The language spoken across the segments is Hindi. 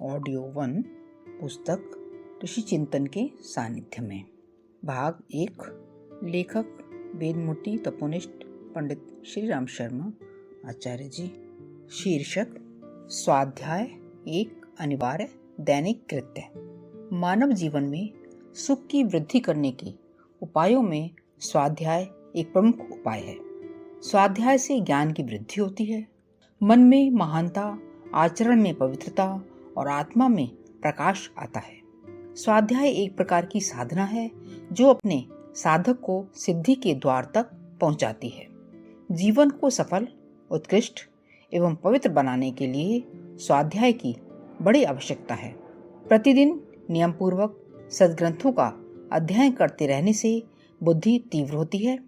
ऑडियो 1 पुस्तक ऋषि चिंतन के सानिध्य में। भाग 1। लेखक वेदमूर्ति तपोनिष्ठ पंडित श्री राम शर्मा आचार्य जी। शीर्षक स्वाध्याय एक अनिवार्य दैनिक कृत्य। मानव जीवन में सुख की वृद्धि करने के उपायों में स्वाध्याय एक प्रमुख उपाय है। स्वाध्याय से ज्ञान की वृद्धि होती है, मन में महानता, आचरण में पवित्रता और आत्मा में प्रकाश आता है। स्वाध्याय एक प्रकार की साधना है जो अपने साधक को सिद्धि के द्वार तक पहुंचाती है। जीवन को सफल, उत्कृष्ट एवं पवित्र बनाने के लिए स्वाध्याय की बड़ी आवश्यकता है। प्रतिदिन नियमपूर्वक सद्ग्रंथों का अध्ययन करते रहने से बुद्धि तीव्र होती है,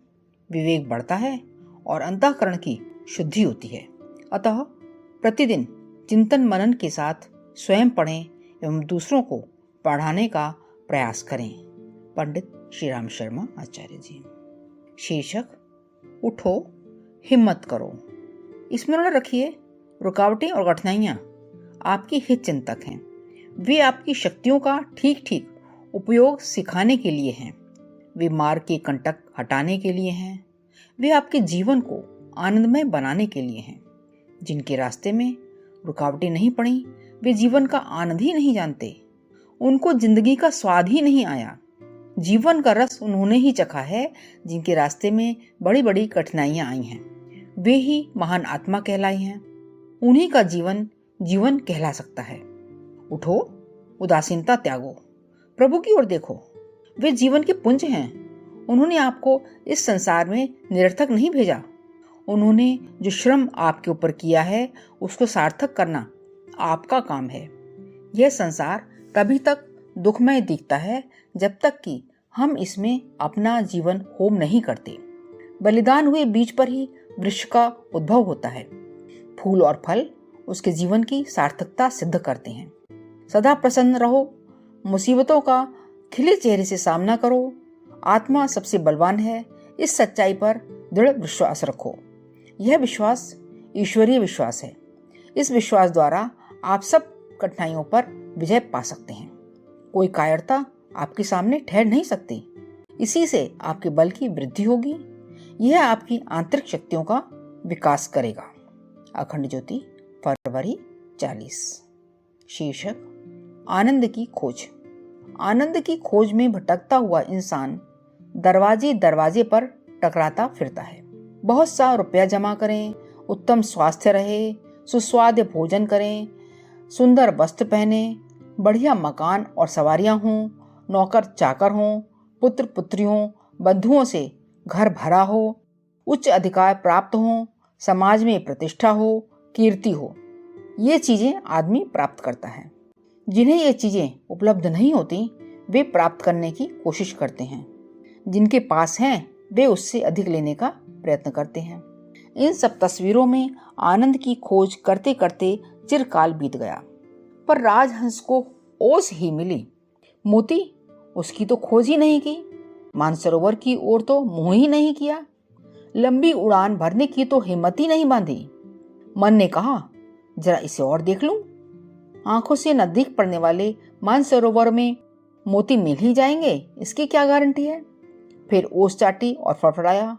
विवेक बढ़ता है और अंतःकरण की शुद्धि होती है। अतः प्रतिदिन चिंतन मनन के साथ स्वयं पढ़ें एवं दूसरों को पढ़ाने का प्रयास करें। पंडित श्री राम शर्मा आचार्य जी। शीर्षक उठो, हिम्मत करो। स्मरण रखिए, रुकावटें और कठिनाइयाँ आपकी हित चिंतक हैं। वे आपकी शक्तियों का ठीक ठीक उपयोग सिखाने के लिए हैं। वे मार्ग के कंटक हटाने के लिए हैं। वे आपके जीवन को आनंदमय बनाने के लिए हैं। जिनके रास्ते में रुकावटें नहीं पड़ी, वे जीवन का आनंद ही नहीं जानते। उनको जिंदगी का स्वाद ही नहीं आया। जीवन का रस उन्होंने ही चखा है जिनके रास्ते में बड़ी बड़ी कठिनाइयां आई हैं। वे ही महान आत्मा कहलाई हैं। उन्हीं का जीवन जीवन कहला सकता है। उठो, उदासीनता त्यागो, प्रभु की ओर देखो। वे जीवन के पुंज हैं। उन्होंने आपको इस संसार में निरर्थक नहीं भेजा। उन्होंने जो श्रम आपके ऊपर किया है उसको सार्थक करना आपका काम है। यह संसार तभी तक दुखमय दिखता है जब तक कि हम इसमें अपना जीवन होम नहीं करते। बलिदान हुए बीज पर ही वृक्ष का उद्भव होता है। फूल और फल उसके जीवन की सार्थकता सिद्ध करते हैं। सदा प्रसन्न रहो, मुसीबतों का खिले चेहरे से सामना करो। आत्मा सबसे बलवान है, इस सच्चाई पर दृढ़ विश्वास रखो। यह विश्वास ईश्वरीय विश्वास है। इस विश्वास द्वारा आप सब कठिनाइयों पर विजय पा सकते हैं। कोई कायरता आपके सामने ठहर नहीं सकती। इसी से आपके बल की वृद्धि होगी। यह आपकी आंतरिक शक्तियों का विकास करेगा। अखंड ज्योति, फरवरी 40। शीर्षक आनंद की खोज। आनंद की खोज में भटकता हुआ इंसान दरवाजे दरवाजे पर टकराता फिरता है। बहुत सा रुपया जमा करें, उत्तम स्वास्थ्य रहे, सुस्वाद्य भोजन करें, सुंदर वस्त्र पहने, बढ़िया मकान और सवारियां हों, नौकर चाकर हों, पुत्र पुत्री हों, बंधुओं से घर भरा हो, उच्च अधिकार प्राप्त हो, समाज में प्रतिष्ठा हो, कीर्ति हो। ये चीजें आदमी प्राप्त करता है। जिन्हें ये चीजें उपलब्ध नहीं होती वे प्राप्त करने की कोशिश करते हैं। जिनके पास हैं वे उससे अधिक लेने का प्रयत्न करते हैं। इन सब तस्वीरों में आनंद की खोज करते करते चिरकाल बीत गया, पर राजहंस को ओस ही मिली। मोती उसकी तो खोज ही नहीं की, मानसरोवर की ओर तो मुंह ही नहीं किया, लंबी उड़ान भरने की तो हिम्मत ही नहीं बांधी। मन ने कहा, जरा इसे और देख लूं। आंखों से नजदीक पड़ने वाले मानसरोवर में मोती मिल ही जाएंगे, इसकी क्या गारंटी है। फिर ओस चाटी और फड़फड़ाया।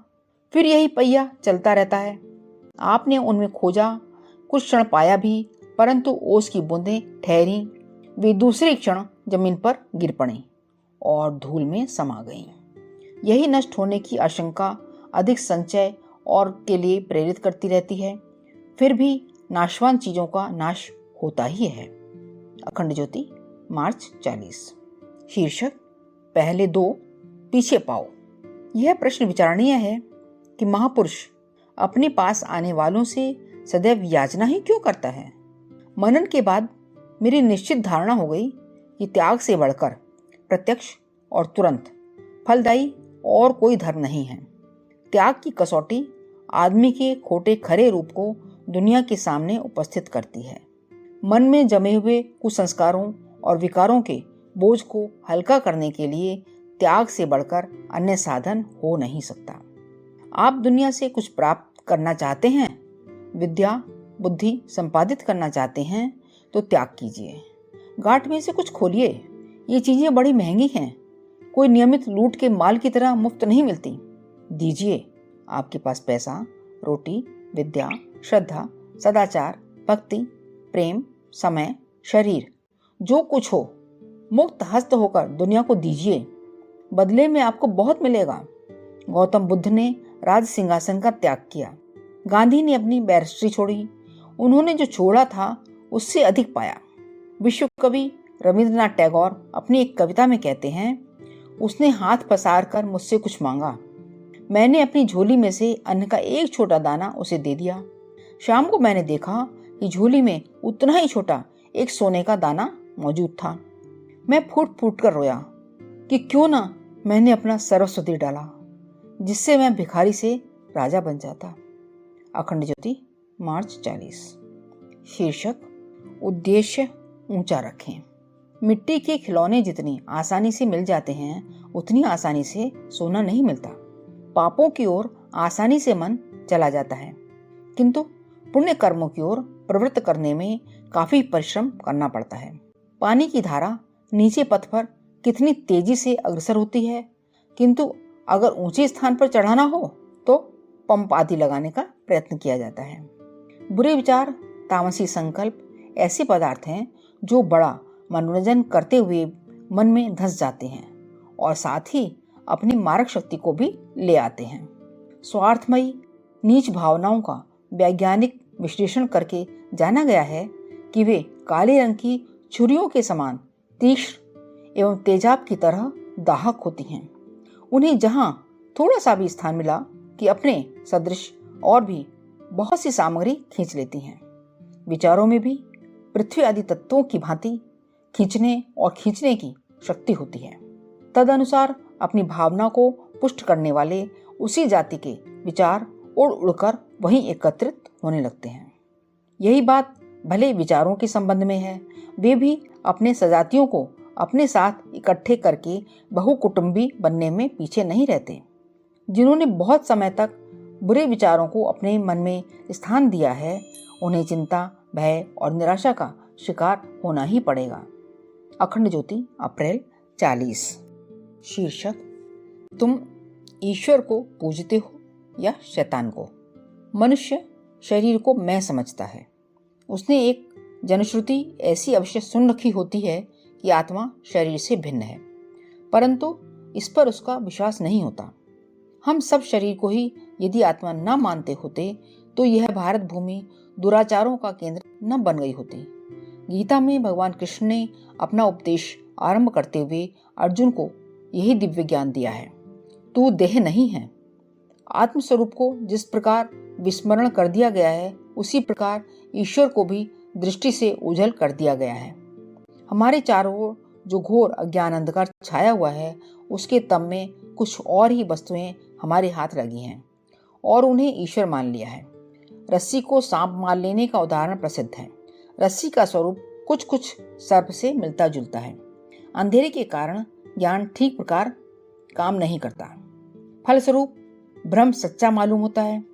फिर यही पहिया चलता रहता है। आपने उनमें खोजा, कुछ क्षण पाया भी, परंतु ओस की बूंदें ठहरी। वे दूसरे क्षण जमीन पर गिर पड़ी और धूल में समा गईं। यही नष्ट होने की आशंका अधिक संचय और के लिए प्रेरित करती रहती है। फिर भी नाशवान चीजों का नाश होता ही है। अखंड ज्योति, मार्च 40। शीर्षक पहले दो, पीछे पाओ। यह प्रश्न विचारणीय है कि महापुरुष अपने पास आने वालों से सदैव याचना ही क्यों करता है। मनन के बाद मेरी निश्चित धारणा हो गई कि त्याग से बढ़कर प्रत्यक्ष और तुरंत फलदायी और कोई धर्म नहीं है। त्याग की कसौटी आदमी के खोटे खरे रूप को दुनिया के सामने उपस्थित करती है। मन में जमे हुए कुसंस्कारों और विकारों के बोझ को हल्का करने के लिए त्याग से बढ़कर अन्य साधन हो नहीं सकता। आप दुनिया से कुछ प्राप्त करना चाहते हैं, विद्या बुद्धि संपादित करना चाहते हैं तो त्याग कीजिए। गांठ में से कुछ खोलिए, ये चीजें बड़ी महंगी हैं, कोई नियमित लूट के माल की तरह मुफ्त नहीं मिलती। दीजिए, आपके पास पैसा, रोटी, विद्या, श्रद्धा, सदाचार, भक्ति, प्रेम, समय, शरीर, जो कुछ हो, मुक्त हस्त होकर दुनिया को दीजिए, बदले में आपको बहुत मिलेगा। गौतम बुद्ध ने राज सिंहासन का त्याग किया, गांधी ने अपनी बैरिस्ट्री छोड़ी, उन्होंने जो छोड़ा था उससे अधिक पाया। विश्व कवि रविंद्रनाथ टैगोर अपनी एक कविता में कहते हैं, उसने हाथ पसार कर मुझसे कुछ मांगा, मैंने अपनी झोली में से अन्न का एक छोटा दाना उसे दे दिया। शाम को मैंने देखा कि झोली में उतना ही छोटा एक सोने का दाना मौजूद था। मैं फूट फूट कर रोया कि क्यों ना मैंने अपना सर्वस्व दे डाला, जिससे मैं भिखारी से राजा बन जाता। अखंड ज्योति, मार्च 40। शीर्षक, उद्देश्य ऊंचा रखें। मिट्टी के खिलौने जितनी आसानी से मिल जाते हैं, उतनी आसानी से सोना नहीं मिलता। पापों की ओर आसानी से मन चला जाता है, किंतु पुण्य कर्मों की ओर प्रवृत्त करने में काफी परिश्रम करना पड़ता है। पानी की धारा नीचे पथ पर कितनी तेजी से अग्रसर होती है, किंतु अगर ऊंचे स्थान पर चढ़ाना हो तो पंप आदि लगाने का प्रयत्न किया जाता है। बुरे विचार, तामसी संकल्प ऐसे पदार्थ हैं जो बड़ा मनोरंजन करते हुए मन में धंस जाते हैं और साथ ही अपनी मारक शक्ति को भी ले आते हैं। स्वार्थमयी नीच भावनाओं का वैज्ञानिक विश्लेषण करके जाना गया है कि वे काले रंग की छुरियों के समान तीक्ष्ण एवं तेजाब की तरह दाहक होती हैं। उन्हें जहां थोड़ा सा भी स्थान मिला कि अपने सदृश और भी बहुत सी सामग्री खींच लेती हैं। विचारों में भी पृथ्वी आदि तत्वों की भांति खींचने और खींचने की शक्ति होती है। तदनुसार अपनी भावना को पुष्ट करने वाले उसी जाति के विचार उड़ उड़कर वहीं एकत्रित होने लगते हैं। यही बात भले विचारों के संबंध में है, वे भी अपने सजातियों को अपने साथ इकट्ठे करके बहुकुटुंबी बनने में पीछे नहीं रहते। जिन्होंने बहुत समय तक बुरे विचारों को अपने मन में स्थान दिया है, उन्हें चिंता, भय और निराशा का शिकार होना ही पड़ेगा। अखंड ज्योति, अप्रैल 40। शीर्षक, तुम ईश्वर को पूजते हो या शैतान को? मनुष्य शरीर को मैं समझता है। उसने एक जनश्रुति ऐसी अवश्य सुन रखी होती है कि आत्मा शरीर से भिन्न है, परंतु इस पर उसका विश्वास नहीं होता। हम सब शरीर को ही यदि आत्मा न मानते होते तो यह भारत भूमि दुराचारों का केंद्र न बन गई होती। गीता में भगवान कृष्ण ने अपना उपदेश आरंभ करते हुए अर्जुन को यही दिव्य ज्ञान दिया है, तू देह नहीं है। आत्मस्वरूप को जिस प्रकार विस्मरण कर दिया गया है, उसी प्रकार ईश्वर को भी दृष्टि से ओझल कर दिया गया है। हमारे चारों ओर जो घोर अज्ञान अंधकार छाया हुआ है, उसके तम में कुछ और ही वस्तुएं हमारे हाथ लगी हैं और उन्हें ईश्वर मान लिया है। रस्सी को सांप मान लेने का उदाहरण प्रसिद्ध है। रस्सी का स्वरूप कुछ कुछ सर्प से मिलता जुलता है। अंधेरे के कारण ज्ञान ठीक प्रकार काम नहीं करता, फलस्वरूप भ्रम सच्चा मालूम होता है।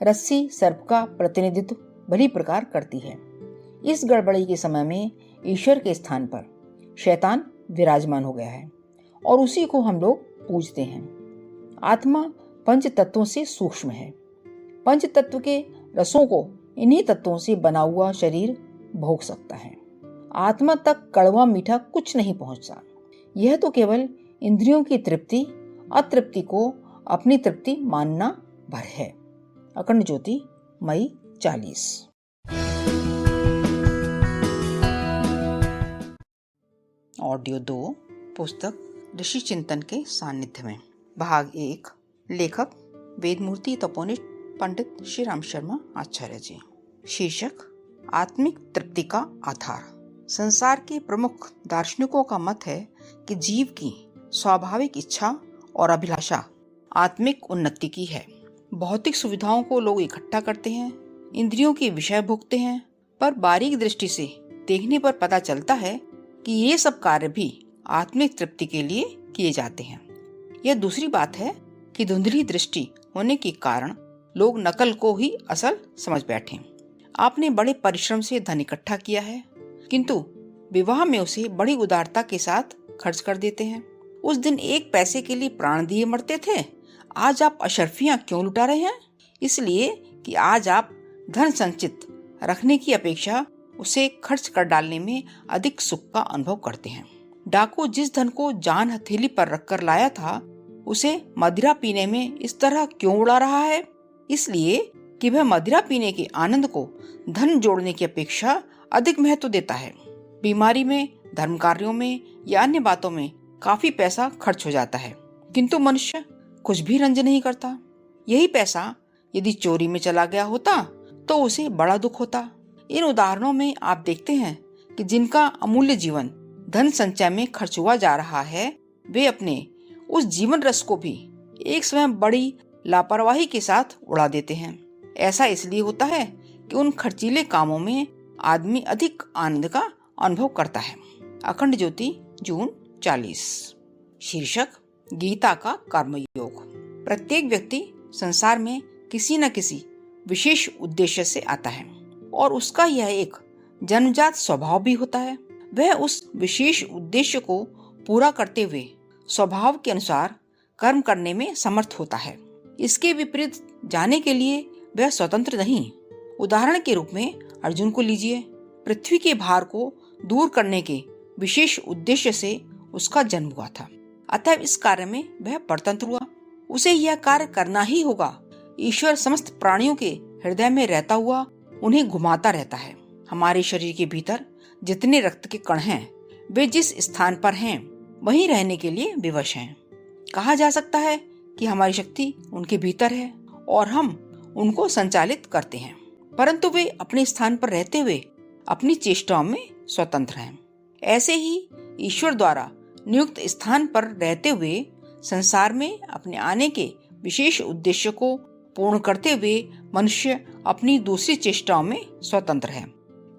रस्सी सर्प का प्रतिनिधित्व भली प्रकार करती है। इस गड़बड़ी के समय में ईश्वर के स्थान पर शैतान विराजमान हो गया है और उसी को हम लोग पूजते हैं। आत्मा पंच तत्वों से सूक्ष्म है। पंच तत्व के रसों को इन्हीं तत्वों से बना हुआ शरीर भोग सकता है। आत्मा तक कड़वा मीठा कुछ नहीं पहुंचता। यह तो केवल इंद्रियों की तृप्ति, अतृप्ति को अपनी तृप्ति मानना भर है। अखंड ज्योति, मई 40। ऑडियो 2, पुस्तक ऋषि चिंतन के सानिध्य में, भाग 1। लेखक वेदमूर्ति तपोनिष्ठ पंडित श्री राम शर्मा आचार्य जी। शीर्षक, आत्मिक तृप्ति का आधार। संसार के प्रमुख दार्शनिकों का मत है कि जीव की स्वाभाविक इच्छा और अभिलाषा आत्मिक उन्नति की है। भौतिक सुविधाओं को लोग इकट्ठा करते हैं, इंद्रियों के विषय भोगते हैं, पर बारीक दृष्टि से देखने पर पता चलता है कि ये सब कार्य भी आत्मिक तृप्ति के लिए किए जाते हैं। यह दूसरी बात है कि धुंधली दृष्टि होने के कारण लोग नकल को ही असल समझ बैठे। आपने बड़े परिश्रम से धन इकट्ठा किया है, किंतु विवाह में उसे बड़ी उदारता के साथ खर्च कर देते हैं। उस दिन 1 पैसे के लिए प्राण दिए मरते थे, आज आप अशर्फियां क्यों लुटा रहे हैं? इसलिए कि आज आप धन संचित रखने की अपेक्षा उसे खर्च कर डालने में अधिक सुख का अनुभव करते हैं। डाकू जिस धन को जान हथेली पर रखकर लाया था, उसे मदिरा पीने में इस तरह क्यों उड़ा रहा है? इसलिए कि वह मदिरा पीने के आनंद को धन जोड़ने की अपेक्षा अधिक महत्व देता है। बीमारी में, धर्म कार्यों में या अन्य बातों में काफी पैसा खर्च हो जाता है, किंतु मनुष्य कुछ भी रंज नहीं करता। यही पैसा यदि चोरी में चला गया होता तो उसे बड़ा दुख होता। इन उदाहरणों में आप देखते हैं कि जिनका अमूल्य जीवन धन संचय में खर्च हुआ जा रहा है, वे अपने उस जीवन रस को भी एक समय बड़ी लापरवाही के साथ उड़ा देते हैं। ऐसा इसलिए होता है कि उन खर्चीले कामों में आदमी अधिक आनंद का अनुभव करता है। अखंड ज्योति, जून 40। शीर्षक, गीता का कर्मयोग। प्रत्येक व्यक्ति संसार में किसी न किसी विशेष उद्देश्य से आता है और उसका यह एक जन्मजात स्वभाव भी होता है। वह उस विशेष उद्देश्य को पूरा करते हुए स्वभाव के अनुसार कर्म करने में समर्थ होता है। इसके विपरीत जाने के लिए वह स्वतंत्र नहीं। उदाहरण के रूप में अर्जुन को लीजिए। पृथ्वी के भार को दूर करने के विशेष उद्देश्य से उसका जन्म हुआ था, अतः इस कार्य में वह परतंत्र हुआ। उसे यह कार्य करना ही होगा। ईश्वर समस्त प्राणियों के हृदय में रहता हुआ उन्हें घुमाता रहता है। हमारे शरीर के भीतर जितने रक्त के कण हैं, वे जिस स्थान पर हैं वहीं रहने के लिए विवश हैं। कहा जा सकता है कि हमारी शक्ति उनके भीतर है और हम उनको संचालित करते हैं, परंतु वे अपने स्थान पर रहते हुए अपनी चेष्टाओं में स्वतंत्र हैं। ऐसे ही ईश्वर द्वारा नियुक्त स्थान पर रहते हुए संसार में अपने आने के विशेष उद्देश्य को पूर्ण करते हुए मनुष्य अपनी दूसरी चेष्टाओं में स्वतंत्र है।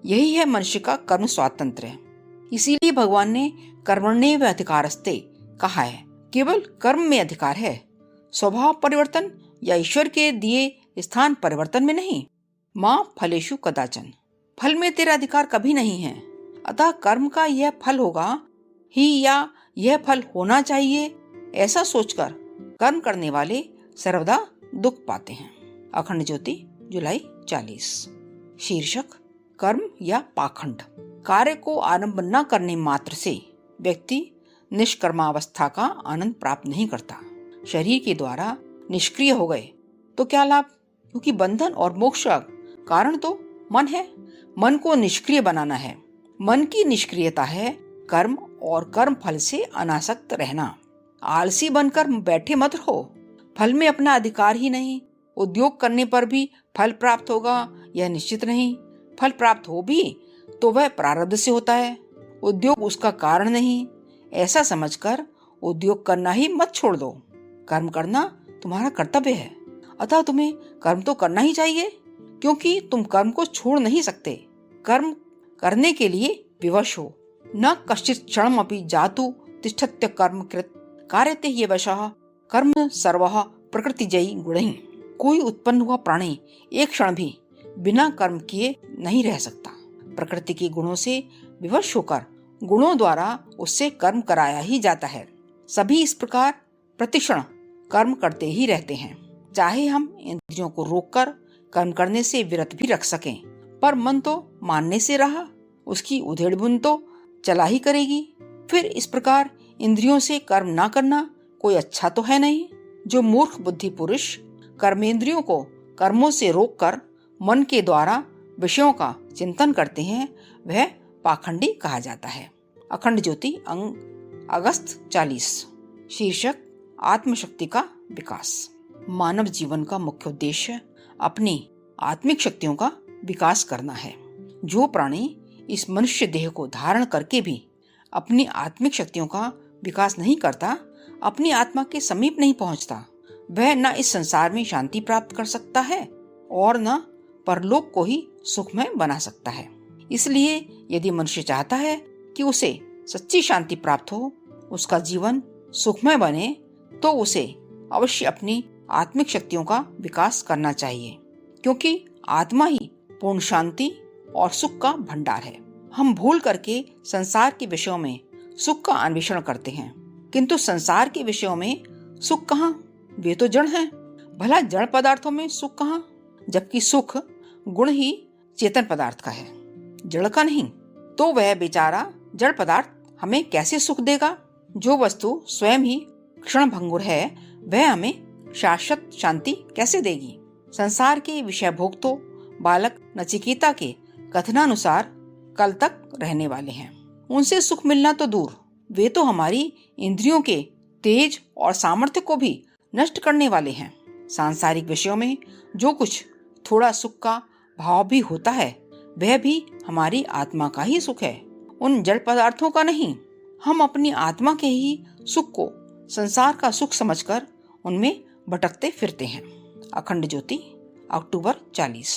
यही है मनुष्य का कर्म स्वातंत्र्य। इसीलिए भगवान ने कर्मण्येव अधिकारस्ते कहा है। केवल कर्म में अधिकार है, स्वभाव परिवर्तन या ईश्वर के दिए स्थान परिवर्तन में नहीं। माँ फलेषु कदाचन, फल में तेरा अधिकार कभी नहीं है। अतः कर्म का यह फल होगा ही या यह फल होना चाहिए, ऐसा सोचकर कर्म करने वाले सर्वदा दुख पाते हैं। अखंड ज्योति, जुलाई 40। शीर्षक, कर्म या पाखंड। कार्य को आरंभ न करने मात्र से व्यक्ति निष्कर्मावस्था का आनंद प्राप्त नहीं करता। शरीर के द्वारा निष्क्रिय हो गए तो क्या लाभ, क्योंकि बंधन और मोक्ष का कारण तो मन है। मन को निष्क्रिय बनाना है। मन की निष्क्रियता है कर्म और कर्म फल से अनासक्त रहना। आलसी बनकर बैठे मत रहो। फल में अपना अधिकार ही नहीं। उद्योग करने पर भी फल प्राप्त होगा यह निश्चित नहीं। फल प्राप्त हो भी तो वह प्रारब्ध से होता है, उद्योग उसका कारण नहीं। ऐसा समझकर उद्योग करना ही मत छोड़ दो। कर्म करना तुम्हारा कर्तव्य है, अतः तुम्हें कर्म तो करना ही चाहिए, क्योंकि तुम कर्म को छोड़ नहीं सकते। कर्म करने के लिए विवश हो। न कश्चित् क्षणमपि जातु तिष्ठत्य कर्म कृत कार्यते ह्यवशः कर्म सर्वः प्रकृतिजयी गुणैः। कोई उत्पन्न हुआ प्राणी एक क्षण भी बिना कर्म किए नहीं रह सकता। प्रकृति के गुणों से विवश होकर गुणों द्वारा उससे कर्म कराया ही जाता है। सभी इस प्रकार प्रतिक्षण कर्म करते ही रहते हैं। चाहे हम इंद्रियों को रोककर कर्म करने से विरत भी रख सकें, पर मन तो मानने से रहा, उसकी उधेड़ बुन तो चला ही करेगी। फिर इस प्रकार इंद्रियों से कर्म ना करना कोई अच्छा तो है नहीं। जो मूर्ख बुद्धि पुरुष कर्मेंद्रियों को कर्मों से रोककर मन के द्वारा विषयों का चिंतन करते हैं, वह पाखंडी कहा जाता है। अखंड ज्योति, अंग अगस्त 40। शीर्षक, आत्मशक्ति का विकास। मानव जीवन का मुख्य उद्देश्य अपनी आत्मिक शक्तियों का विकास करना है। जो प्राणी इस मनुष्य देह को धारण करके भी अपनी आत्मिक शक्तियों का विकास नहीं करता, अपनी आत्मा के समीप नहीं पहुंचता, वह न इस संसार में शांति प्राप्त कर सकता है और न परलोक को ही सुखमय बना सकता है। इसलिए यदि मनुष्य चाहता है कि उसे सच्ची शांति प्राप्त हो, उसका जीवन सुखमय बने, तो उसे अवश्य अपनी आत्मिक शक्तियों का विकास करना चाहिए, क्योंकि आत्मा ही पूर्ण शांति और सुख का भंडार है। हम भूल करके संसार के विषयों में सुख का अन्वेषण करते हैं, किंतु संसार के विषयों में सुख कहाँ, वे तो जड़ हैं। भला जड़ पदार्थों में सुख कहाँ, जबकि सुख गुण ही चेतन पदार्थ का है, जड़ का नहीं। तो वह बेचारा जड़ पदार्थ हमें कैसे सुख देगा? जो वस्तु स्वयं ही क्षण भंगुर है, वह हमें शाश्वत शांति कैसे देगी? संसार के विषय भोग तो बालक नचिकेता के कथनानुसार कल तक रहने वाले हैं। उनसे सुख मिलना तो दूर, वे तो हमारी इंद्रियों के तेज और सामर्थ्य को भी नष्ट करने वाले हैं। सांसारिक विषयों में जो कुछ थोड़ा सुख का भाव भी होता है, वह भी हमारी आत्मा का ही सुख है, उन जड़ पदार्थों का नहीं। हम अपनी आत्मा के ही सुख को संसार का सुख समझकर उनमें भटकते फिरते हैं। अखंड ज्योति, अक्टूबर 40।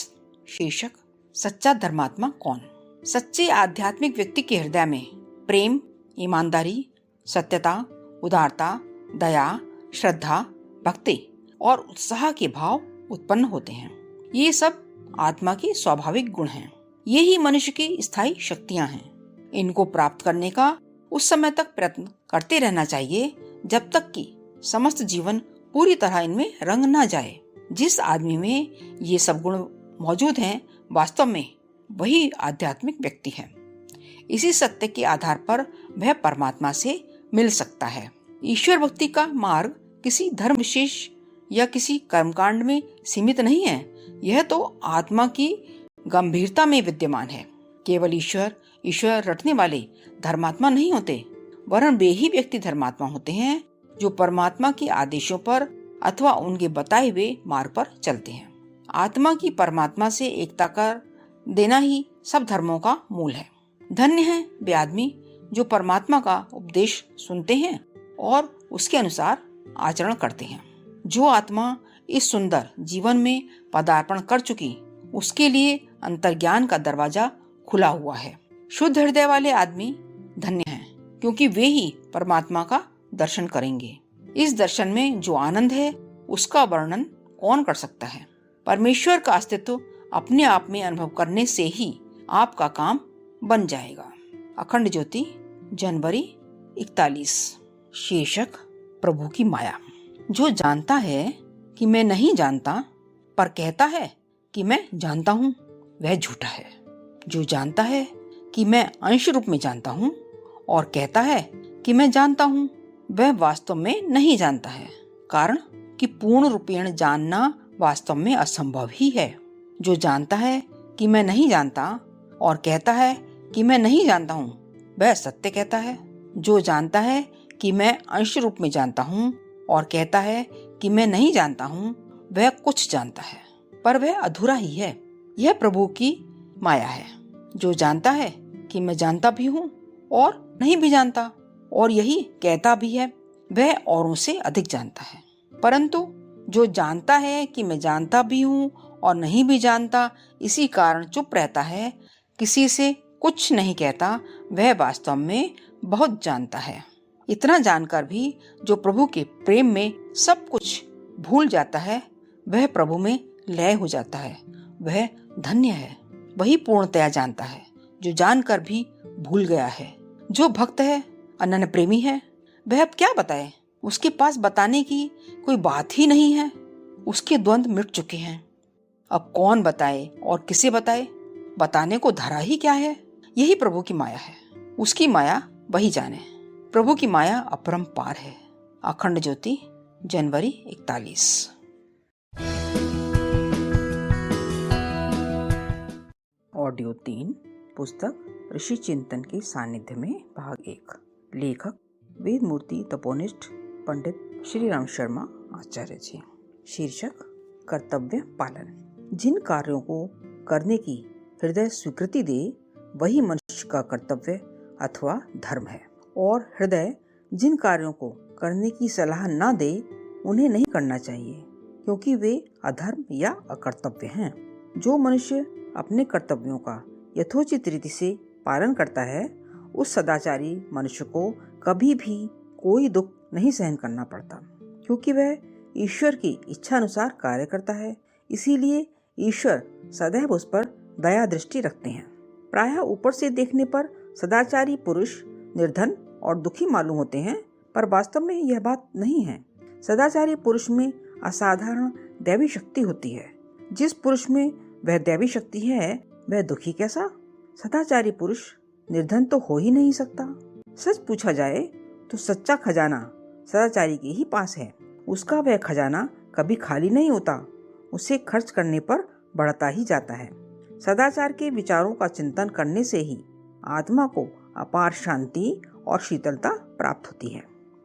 शीर्षक, सच्चा धर्मात्मा कौन? सच्चे आध्यात्मिक व्यक्ति के हृदय में प्रेम, ईमानदारी, सत्यता, उदारता, दया, श्रद्धा, भक्ति और उत्साह के भाव उत्पन्न होते हैं। ये सब आत्मा के स्वाभाविक गुण हैं। ये ही मनुष्य की स्थायी शक्तियां हैं। इनको प्राप्त करने का उस समय तक प्रयत्न करते रहना चाहिए जब तक कि समस्त जीवन पूरी तरह इनमें रंग न जाए। जिस आदमी में ये सब गुण मौजूद हैं, वास्तव में वही आध्यात्मिक व्यक्ति है। इसी सत्य के आधार पर वह परमात्मा से मिल सकता है। ईश्वर भक्ति का मार्ग किसी धर्म विशेष या किसी कर्मकांड में सीमित नहीं है। यह तो आत्मा की गंभीरता में विद्यमान है। केवल ईश्वर रटने वाले धर्मात्मा नहीं होते, वरन वे ही व्यक्ति धर्मात्मा होते हैं जो परमात्मा के आदेशों पर अथवा उनके बताए हुए मार्ग पर चलते हैं। आत्मा की परमात्मा से एकता कर देना ही सब धर्मों का मूल है। धन्य है वे आदमी जो परमात्मा का उपदेश सुनते हैं और उसके अनुसार आचरण करते हैं। जो आत्मा इस सुंदर जीवन में पदार्पण कर चुकी, उसके लिए अंतर्ज्ञान का दरवाजा खुला हुआ है। शुद्ध हृदय वाले आदमी धन्य हैं, क्योंकि वे ही परमात्मा का दर्शन करेंगे। इस दर्शन में जो आनंद है, उसका वर्णन कौन कर सकता है? परमेश्वर का अस्तित्व अपने आप में अनुभव करने से ही आपका काम बन जाएगा। अखंड ज्योति, जनवरी 41। शीर्षक, प्रभु की माया। जो जानता है कि मैं नहीं जानता पर कहता है कि मैं जानता हूँ, वह झूठा है। जो जानता है कि मैं अंश रूप में जानता हूँ और कहता है कि मैं जानता हूँ, वह वास्तव में नहीं जानता है, कारण कि पूर्ण रूपेण जानना वास्तव में असंभव ही है। जो जानता है कि मैं नहीं जानता और कहता है कि मैं नहीं जानता हूँ, वह सत्य कहता है। जो जानता है कि मैं अंश रूप में जानता हूँ और कहता है कि मैं नहीं जानता हूँ, वह कुछ जानता है, पर वह अधूरा ही है। यह प्रभु की माया है। जो जानता है कि मैं जानता भी हूँ और नहीं भी जानता, और यही कहता भी है, वह औरों से अधिक जानता है। परंतु जो जानता है कि मैं जानता भी हूँ और नहीं भी जानता, इसी कारण चुप रहता है, किसी से कुछ नहीं कहता, वह वास्तव में बहुत जानता है। इतना जानकर भी जो प्रभु के प्रेम में सब कुछ भूल जाता है, वह प्रभु में लय हो जाता है। वह धन्य है। वही पूर्णतया जानता है जो जानकर भी भूल गया है। जो भक्त है, अनन्य प्रेमी है, वह अब क्या बताए? उसके पास बताने की कोई बात ही नहीं है। उसके द्वंद्व मिट चुके हैं। अब कौन बताए और किसे बताए? बताने को धरा ही क्या है? यही प्रभु की माया है। उसकी माया वही जाने। प्रभु की माया अपरंपार है। अखंड ज्योति, जनवरी 41। ऑडियो 3, पुस्तक ऋषि चिंतन के सानिध्य में, भाग 1। लेखक वेदमूर्ति तपोनिष्ठ पंडित श्री राम शर्मा आचार्य जी। शीर्षक, कर्तव्य पालन। जिन कार्यों को करने की हृदय स्वीकृति दे, वही मनुष्य का कर्तव्य अथवा धर्म है, और हृदय जिन कार्यों को करने की सलाह न दे, उन्हें नहीं करना चाहिए, क्योंकि वे अधर्म या अकर्तव्य हैं। जो मनुष्य अपने कर्तव्यों का यथोचित रीति से पालन करता है, उस सदाचारी मनुष्य को कभी भी कोई दुख नहीं सहन करना पड़ता, क्योंकि वह ईश्वर की इच्छा अनुसार कार्य करता है। इसीलिए ईश्वर सदैव उस पर दया दृष्टि रखते हैं। प्रायः ऊपर से देखने पर सदाचारी पुरुष निर्धन और दुखी मालूम होते हैं, पर वास्तव में यह बात नहीं है। सदाचारी पुरुष में असाधारण दैवी शक्ति होती है। जिस पुरुष में वह दैवी शक्ति है वह दुखी कैसा? सदाचारी पुरुष निर्धन तो हो ही नहीं सकता। सच पूछा जाए तो सच्चा खजाना सदाचारी के ही पास है। उसका वह खजाना कभी खाली नहीं होता, उसे खर्च करने पर बढ़ता ही जाता है। सदाचार के विचारों का चिंतन करने से ही आत्मा को अपार शांति और शीतलता प्राप्त होती है।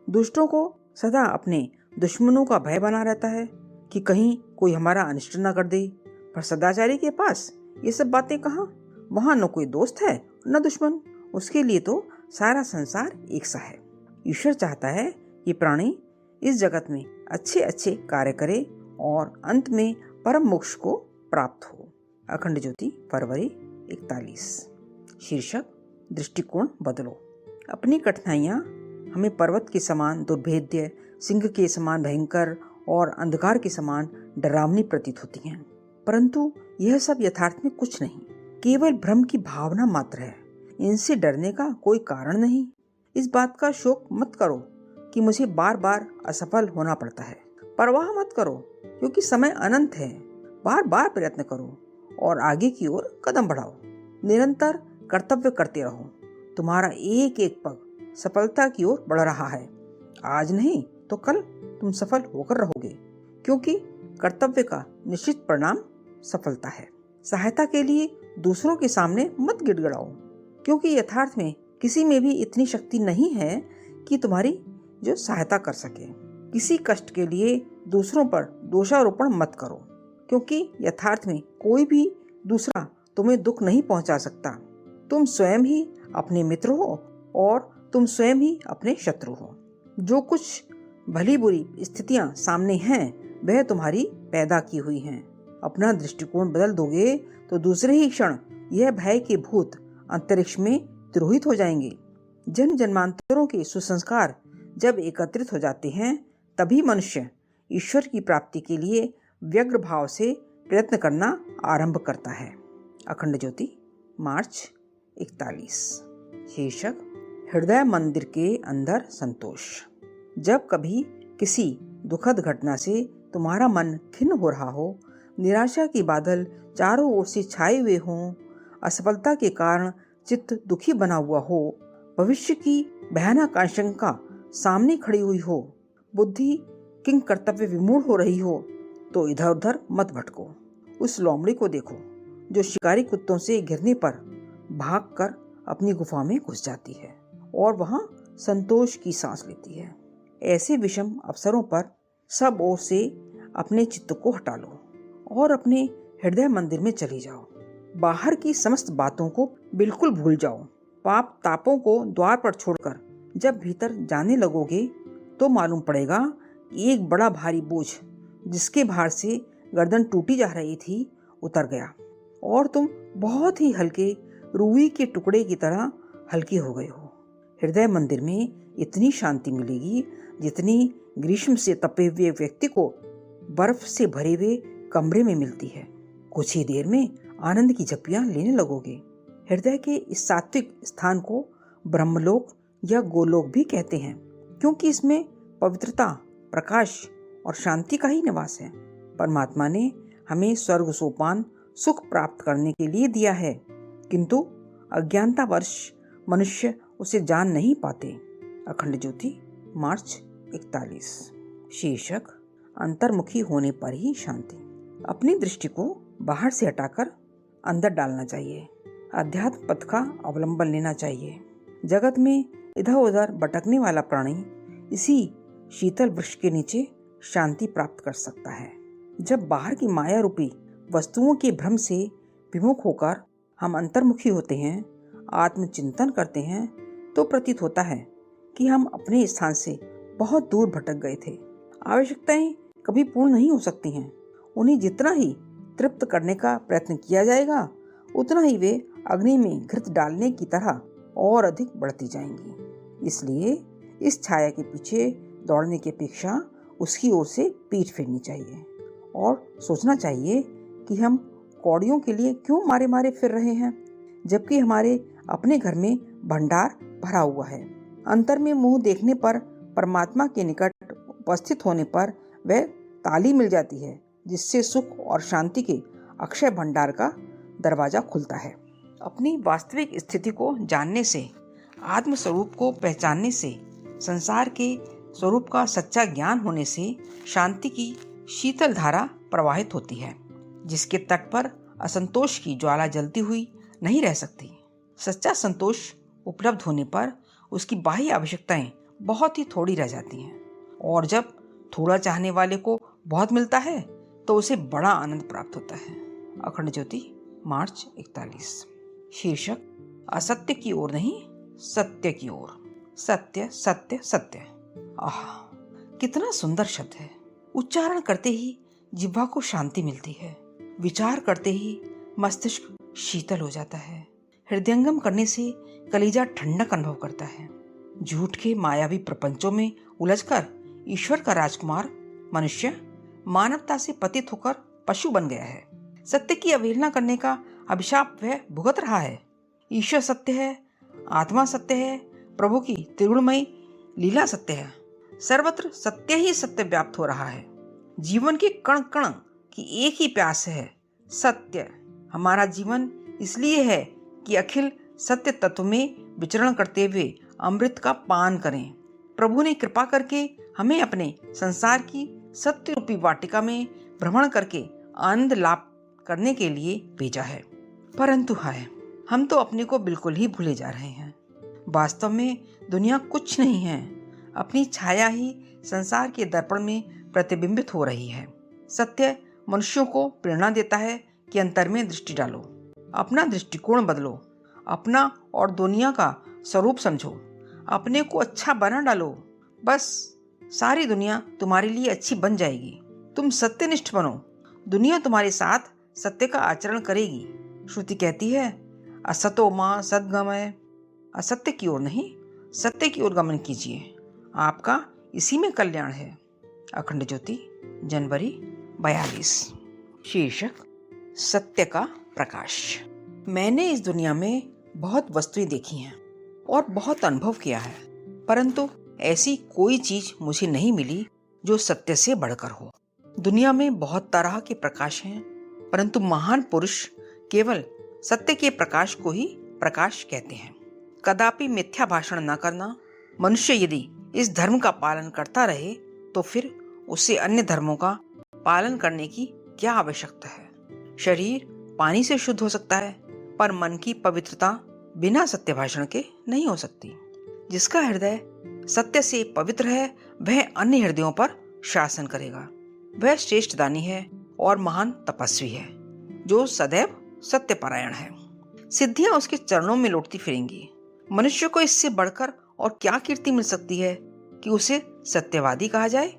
दुष्टों को सदा अपने दुश्मनों का भय बना रहता है कि कहीं कोई हमारा अनिष्ट न कर दे, पर सदाचारी के पास ये सब बातें कहाँ? वहाँ न कोई दोस्त है न दुश्मन, उसके लिए तो सारा संसार एक सा है। ईश्वर चाहता है कि प्राणी इस जगत में अच्छे अच्छे कार्य करे और अंत में परम मोक्ष को प्राप्त हो। अखंड ज्योति, फरवरी 41। शीर्षक दृष्टिकोण बदलो। अपनी कठिनाइयाँ हमें पर्वत के समान दुर्भेद्य, सिंह के समान भयंकर और अंधकार के समान डरावनी प्रतीत होती हैं, परंतु यह सब यथार्थ में कुछ नहीं, केवल भ्रम की भावना मात्र है। इनसे डरने का कोई कारण नहीं। इस बात का शोक मत करो कि मुझे बार बार असफल होना पड़ता है। परवाह मत करो, क्योंकि समय अनंत है। बार बार प्रयत्न करो और आगे की ओर कदम बढ़ाओ। निरंतर कर्तव्य करते रहो। तुम्हारा एक एक पग सफलता की ओर बढ़ रहा है। आज नहीं तो कल तुम सफल होकर रहोगे, क्योंकि कर्तव्य का निश्चित परिणाम सफलता है। सहायता के लिए दूसरों के सामने मत गिड़गिड़ाओ, क्योंकि यथार्थ में किसी में भी इतनी शक्ति नहीं है कि तुम्हारी जो सहायता कर सके। किसी कष्ट के लिए दूसरों पर दोषारोपण मत करो, क्योंकि यथार्थ में कोई भी दूसरा तुम्हें दुख नहीं पहुंचा सकता। तुम स्वयं ही अपने मित्र हो और तुम स्वयं ही अपने शत्रु हो। जो कुछ भली बुरी स्थितियां सामने हैं वह तुम्हारी पैदा की हुई हैं। अपना दृष्टिकोण बदल दोगे तो दूसरे ही क्षण यह भय के भूत अंतरिक्ष में तिरोहित हो जाएंगे। जन्म जन्मांतरों के सुसंस्कार जब एकत्रित हो जाते हैं, तभी मनुष्य ईश्वर की प्राप्ति के लिए व्यग्र भाव से प्रयत्न करना आरंभ करता है। अखंड ज्योति, मार्च 41। शीर्षक हृदय मंदिर के अंदर संतोष। जब कभी किसी दुखद घटना से तुम्हारा मन खिन्न हो रहा हो, निराशा के बादल चारों ओर से छाए हुए हों, असफलता के कारण चित्त दुखी बना हुआ हो, भविष्य की भयानक आशंका सामने खड़ी हुई हो, बुद्धि किंग कर्तव्य विमूढ़ हो रही हो, तो इधर उधर मत भटको। उस लोमड़ी को देखो जो शिकारी कुत्तों से घिरने पर भागकर अपनी गुफा में घुस जाती है और वहां संतोष की सांस लेती है। ऐसे विषम अवसरों पर सब ओर से अपने चित्त को हटा लो और अपने हृदय मंदिर में चले जाओ। बाहर की समस्त बातों को बिल्कुल भूल जाओ। पाप तापों को द्वार पर छोड़कर जब भीतर जाने लगोगे तो मालूम पड़ेगा कि एक बड़ा भारी बोझ जिसके भार से गर्दन टूटी जा रही थी उतर गया और तुम बहुत ही हल्के रुई के टुकड़े की तरह हल्के हो गए हो। हृदय मंदिर में इतनी शांति मिलेगी जितनी ग्रीष्म से तपे हुए व्यक्ति को बर्फ से भरे हुए कमरे में मिलती है। कुछ ही देर में आनंद की झपकियां लेने लगोगे। हृदय के इस सात्विक स्थान को ब्रह्मलोक या गोलोक भी कहते हैं, क्योंकि इसमें पवित्रता, प्रकाश और शांति का ही निवास है। परमात्मा ने हमें स्वर्ग सोपान सुख प्राप्त करने के लिए दिया है, किंतु अज्ञानतावश मनुष्य उसे जान नहीं पाते। अखंड ज्योति, मार्च 41। शीर्षक अंतर्मुखी होने पर ही शांति। अपनी दृष्टि को बाहर से हटाकर अंदर डालना चाहिए। अध्यात्म पथ का अवलंबन लेना चाहिए। जगत में इधर उधर भटकने वाला प्राणी इसी शीतल वृक्ष के नीचे शांति प्राप्त कर सकता है। जब बाहर की माया रूपी वस्तुओं के भ्रम से विमुख होकर हम अंतर्मुखी होते हैं, आत्मचिंतन करते हैं, तो प्रतीत होता है कि हम अपने स्थान से बहुत दूर भटक गए थे। आवश्यकताएं कभी पूर्ण नहीं हो सकती हैं। उन्हें जितना ही तृप्त करने का प्रयत्न किया जाएगा, उतना ही वे अग्नि में घृत डालने की तरह और अधिक बढ़ती जाएंगी। इसलिए इस छाया के पीछे दौड़ने की अपेक्षा उसकी ओर से पीठ फेरनी चाहिए और सोचना चाहिए कि हम कौड़ियों के लिए क्यों मारे मारे फिर रहे हैं। जबकि हमारे अपने घर में भंडार भरा हुआ है। अंतर में मुंह देखने पर, परमात्मा के निकट उपस्थित होने पर वह ताली मिल जाती है, जिससे सुख और शांति के अक्षय भंडार का दरवाजा खुलता है। अपनी वास्तविक स्थिति को जानने से, आत्म स्वरूप को पहचानने से, संसार के स्वरूप का सच्चा ज्ञान होने से शांति की शीतल धारा प्रवाहित होती है, जिसके तट पर असंतोष की ज्वाला जलती हुई नहीं रह सकती। सच्चा संतोष उपलब्ध होने पर उसकी बाह्य आवश्यकताएं बहुत ही थोड़ी रह जाती हैं, और जब थोड़ा चाहने वाले को बहुत मिलता है तो उसे बड़ा आनंद प्राप्त होता है। अखंड ज्योति, मार्च 41। शीर्षक: असत्य की ओर नहीं, सत्य की ओर। सत्य सत्य सत्य। आह, कितना सुंदर शब्द है। उच्चारण करते ही जिह्वा को शांति मिलती है। विचार करते ही मस्तिष्क शीतल हो जाता है। हृदयंगम करने से कलेजा ठंडक अनुभव करता है। झूठ के मायावी प्रपंचों में उलझकर ईश्वर का राजकुमार मनुष्य मानवता से पतित होकर पशु बन गया है। सत्य की अवहेलना करने का अभिशाप वह भुगत रहा है। ईश्वर सत्य है, आत्मा सत्य है, प्रभु की त्रिगुणमयी लीला सत्य है। सर्वत्र सत्य ही सत्य व्याप्त हो रहा है। जीवन के कण कण की एक ही प्यास है, सत्य। हमारा जीवन इसलिए है कि अखिल सत्य तत्व में विचरण करते हुए अमृत का पान करें। प्रभु ने कृपा करके हमें अपने संसार की सत्य रूपी वाटिका में भ्रमण करके आनंद लाभ करने के लिए भेजा है। परंतु हाय, हम तो अपने को बिल्कुल ही भूले जा रहे हैं। वास्तव में दुनिया कुछ नहीं है, अपनी छाया ही संसार के दर्पण में प्रतिबिंबित हो रही है। सत्य मनुष्यों को प्रेरणा देता है कि अंतर में दृष्टि डालो, अपना दृष्टिकोण बदलो, अपना और दुनिया का स्वरूप समझो, अपने को अच्छा बना डालो। बस सारी दुनिया तुम्हारे लिए अच्छी बन जाएगी। तुम सत्यनिष्ठ बनो, दुनिया तुम्हारे साथ सत्य का आचरण करेगी। श्रुति कहती है, असतो मां सद्गमय। असत्य की ओर नहीं, सत्य की ओर गमन कीजिए, आपका इसी में कल्याण है। अखंड ज्योति, जनवरी 42। शीर्षक: सत्य का प्रकाश। मैंने इस दुनिया में बहुत वस्तुएं देखी हैं और बहुत अनुभव किया है, परंतु ऐसी कोई चीज मुझे नहीं मिली जो सत्य से बढ़कर हो। दुनिया में बहुत तरह के प्रकाश हैं, परंतु महान पुरुष केवल सत्य के प्रकाश को ही प्रकाश कहते हैं। कदापि मिथ्या भाषण न करना। मनुष्य यदि इस धर्म का पालन करता रहे तो फिर उसे अन्य धर्मों का पालन करने की क्या आवश्यकता है। शरीर पानी से शुद्ध हो सकता है, पर मन की पवित्रता बिना सत्य भाषण के नहीं हो सकती। जिसका हृदय सत्य से पवित्र है वह अन्य हृदयों पर शासन करेगा। वह श्रेष्ठ दानी है और महान तपस्वी है जो सदैव सत्यपरायण है। सिद्धियां उसके चरणों में लौटती फिरेंगी। मनुष्य को इससे बढ़कर और क्या कीर्ति मिल सकती है कि उसे सत्यवादी कहा जाए।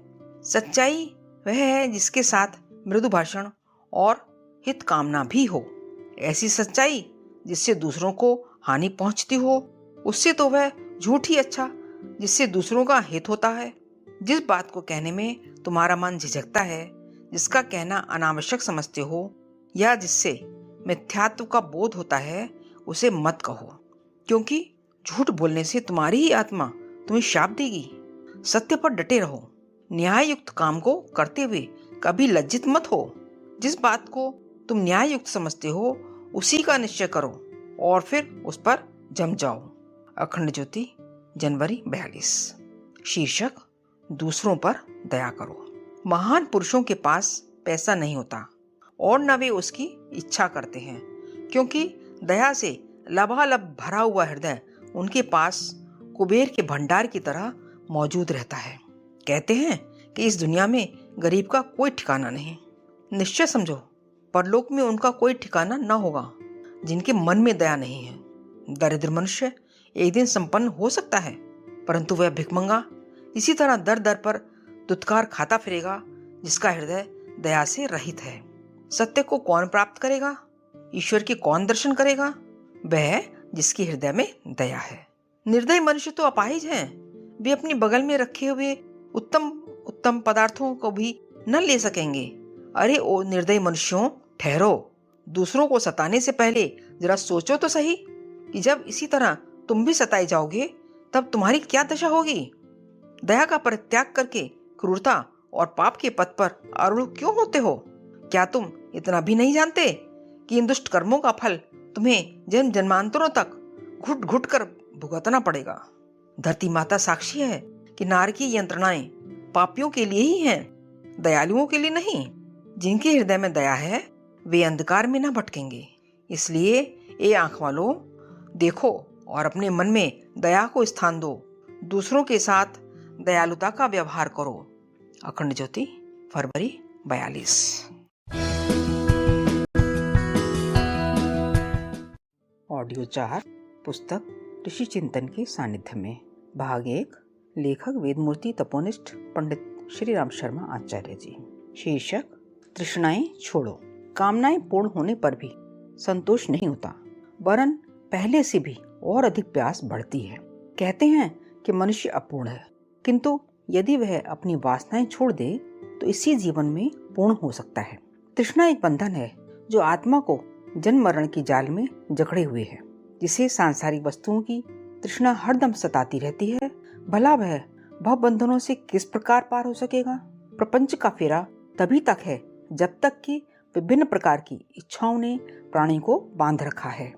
सच्चाई वह है जिसके साथ मृदु भाषण और हित कामना भी हो। ऐसी सच्चाई जिससे दूसरों को हानि पहुंचती हो, उससे तो वह झूठ ही अच्छा जिससे दूसरों का हित होता है। जिस बात को कहने में तुम्हारा मन झिझकता है, जिसका कहना अनावश्यक समझते हो या जिससे मिथ्यात्व का बोध होता है, उसे मत कहो, क्योंकि झूठ बोलने से तुम्हारी ही आत्मा तुम्हें शाप देगी। सत्य पर डटे रहो। न्याय युक्त काम को करते हुए कभी लज्जित मत हो। जिस बात को तुम न्याय युक्त समझते हो उसी का निश्चय करो और फिर उस पर जम जाओ। अखंड ज्योति, जनवरी 42। शीर्षक: दूसरों पर दया करो। महान पुरुषों के पास पैसा नहीं होता और न वे उसकी इच्छा करते हैं, क्योंकि दया से लबालब भरा हुआ हृदय उनके पास कुबेर के भंडार की तरह मौजूद रहता है। कहते हैं कि इस दुनिया में गरीब का कोई ठिकाना नहीं। निश्चय समझो, परलोक में उनका कोई ठिकाना न होगा जिनके मन में दया नहीं है। दरिद्र मनुष्य एक दिन संपन्न हो सकता है, परंतु वह भिखमंगा इसी तरह दर दर पर दुत्कार खाता फिरेगा जिसका हृदय दया से रहित है। सत्य को कौन प्राप्त करेगा? ईश्वर के कौन दर्शन करेगा? वह जिसके हृदय में दया है। निर्दयी मनुष्य तो अपाहिज हैं। वे अपनी बगल में रखे हुए उत्तम उत्तम पदार्थों को भी न ले सकेंगे। अरे ओ निर्दयी मनुष्यों, ठहरो, दूसरों को सताने से पहले जरा सोचो तो सही कि जब इसी तरह तुम भी सताए जाओगे तब तुम्हारी क्या दशा होगी। दया का परित्याग करके क्रूरता और पाप के पथ पर आरूढ़ क्यों होते हो? क्या तुम इतना भी नहीं जानते कि इन दुष्ट कर्मों का फल तुम्हें जन्म जन्मांतरों तक घुट घुट कर भुगतना पड़ेगा। धरती माता साक्षी है कि नारकीय यंत्रणाएं पापियों के लिए ही हैं, दयालुओं के लिए नहीं। जिनके हृदय में दया है वे अंधकार में न भटकेंगे। इसलिए ए आंख वालों, देखो और अपने मन में दया को स्थान दो। दूसरों के साथ दयालुता का व्यवहार करो। अखंड ज्योति, फरवरी 42। ऑडियो 4 पुस्तक ऋषि चिंतन के सानिध्य में, भाग 1, लेखक वेदमूर्ति तपोनिष्ठ पंडित श्री राम शर्मा आचार्य जी। शीर्षक तृष्णाएं छोड़ो। कामनाएं पूर्ण होने पर भी संतोष नहीं होता, वरन पहले से भी और अधिक प्यास बढ़ती है। कहते हैं कि मनुष्य अपूर्ण है, किंतु यदि वह अपनी वासनाएं छोड़ दे तो इसी जीवन में पूर्ण हो सकता है। तृष्णा एक बंधन है जो आत्मा को जन्म मरण की जाल में जकड़े हुए है। जिसे सांसारिक वस्तुओं की तृष्णा हरदम सताती रहती है, भला वह भव बंधनों से किस प्रकार पार हो सकेगा। प्रपंच का फेरा तभी तक है जब तक कि विभिन्न प्रकार की इच्छाओं ने प्राणी को बांध रखा है।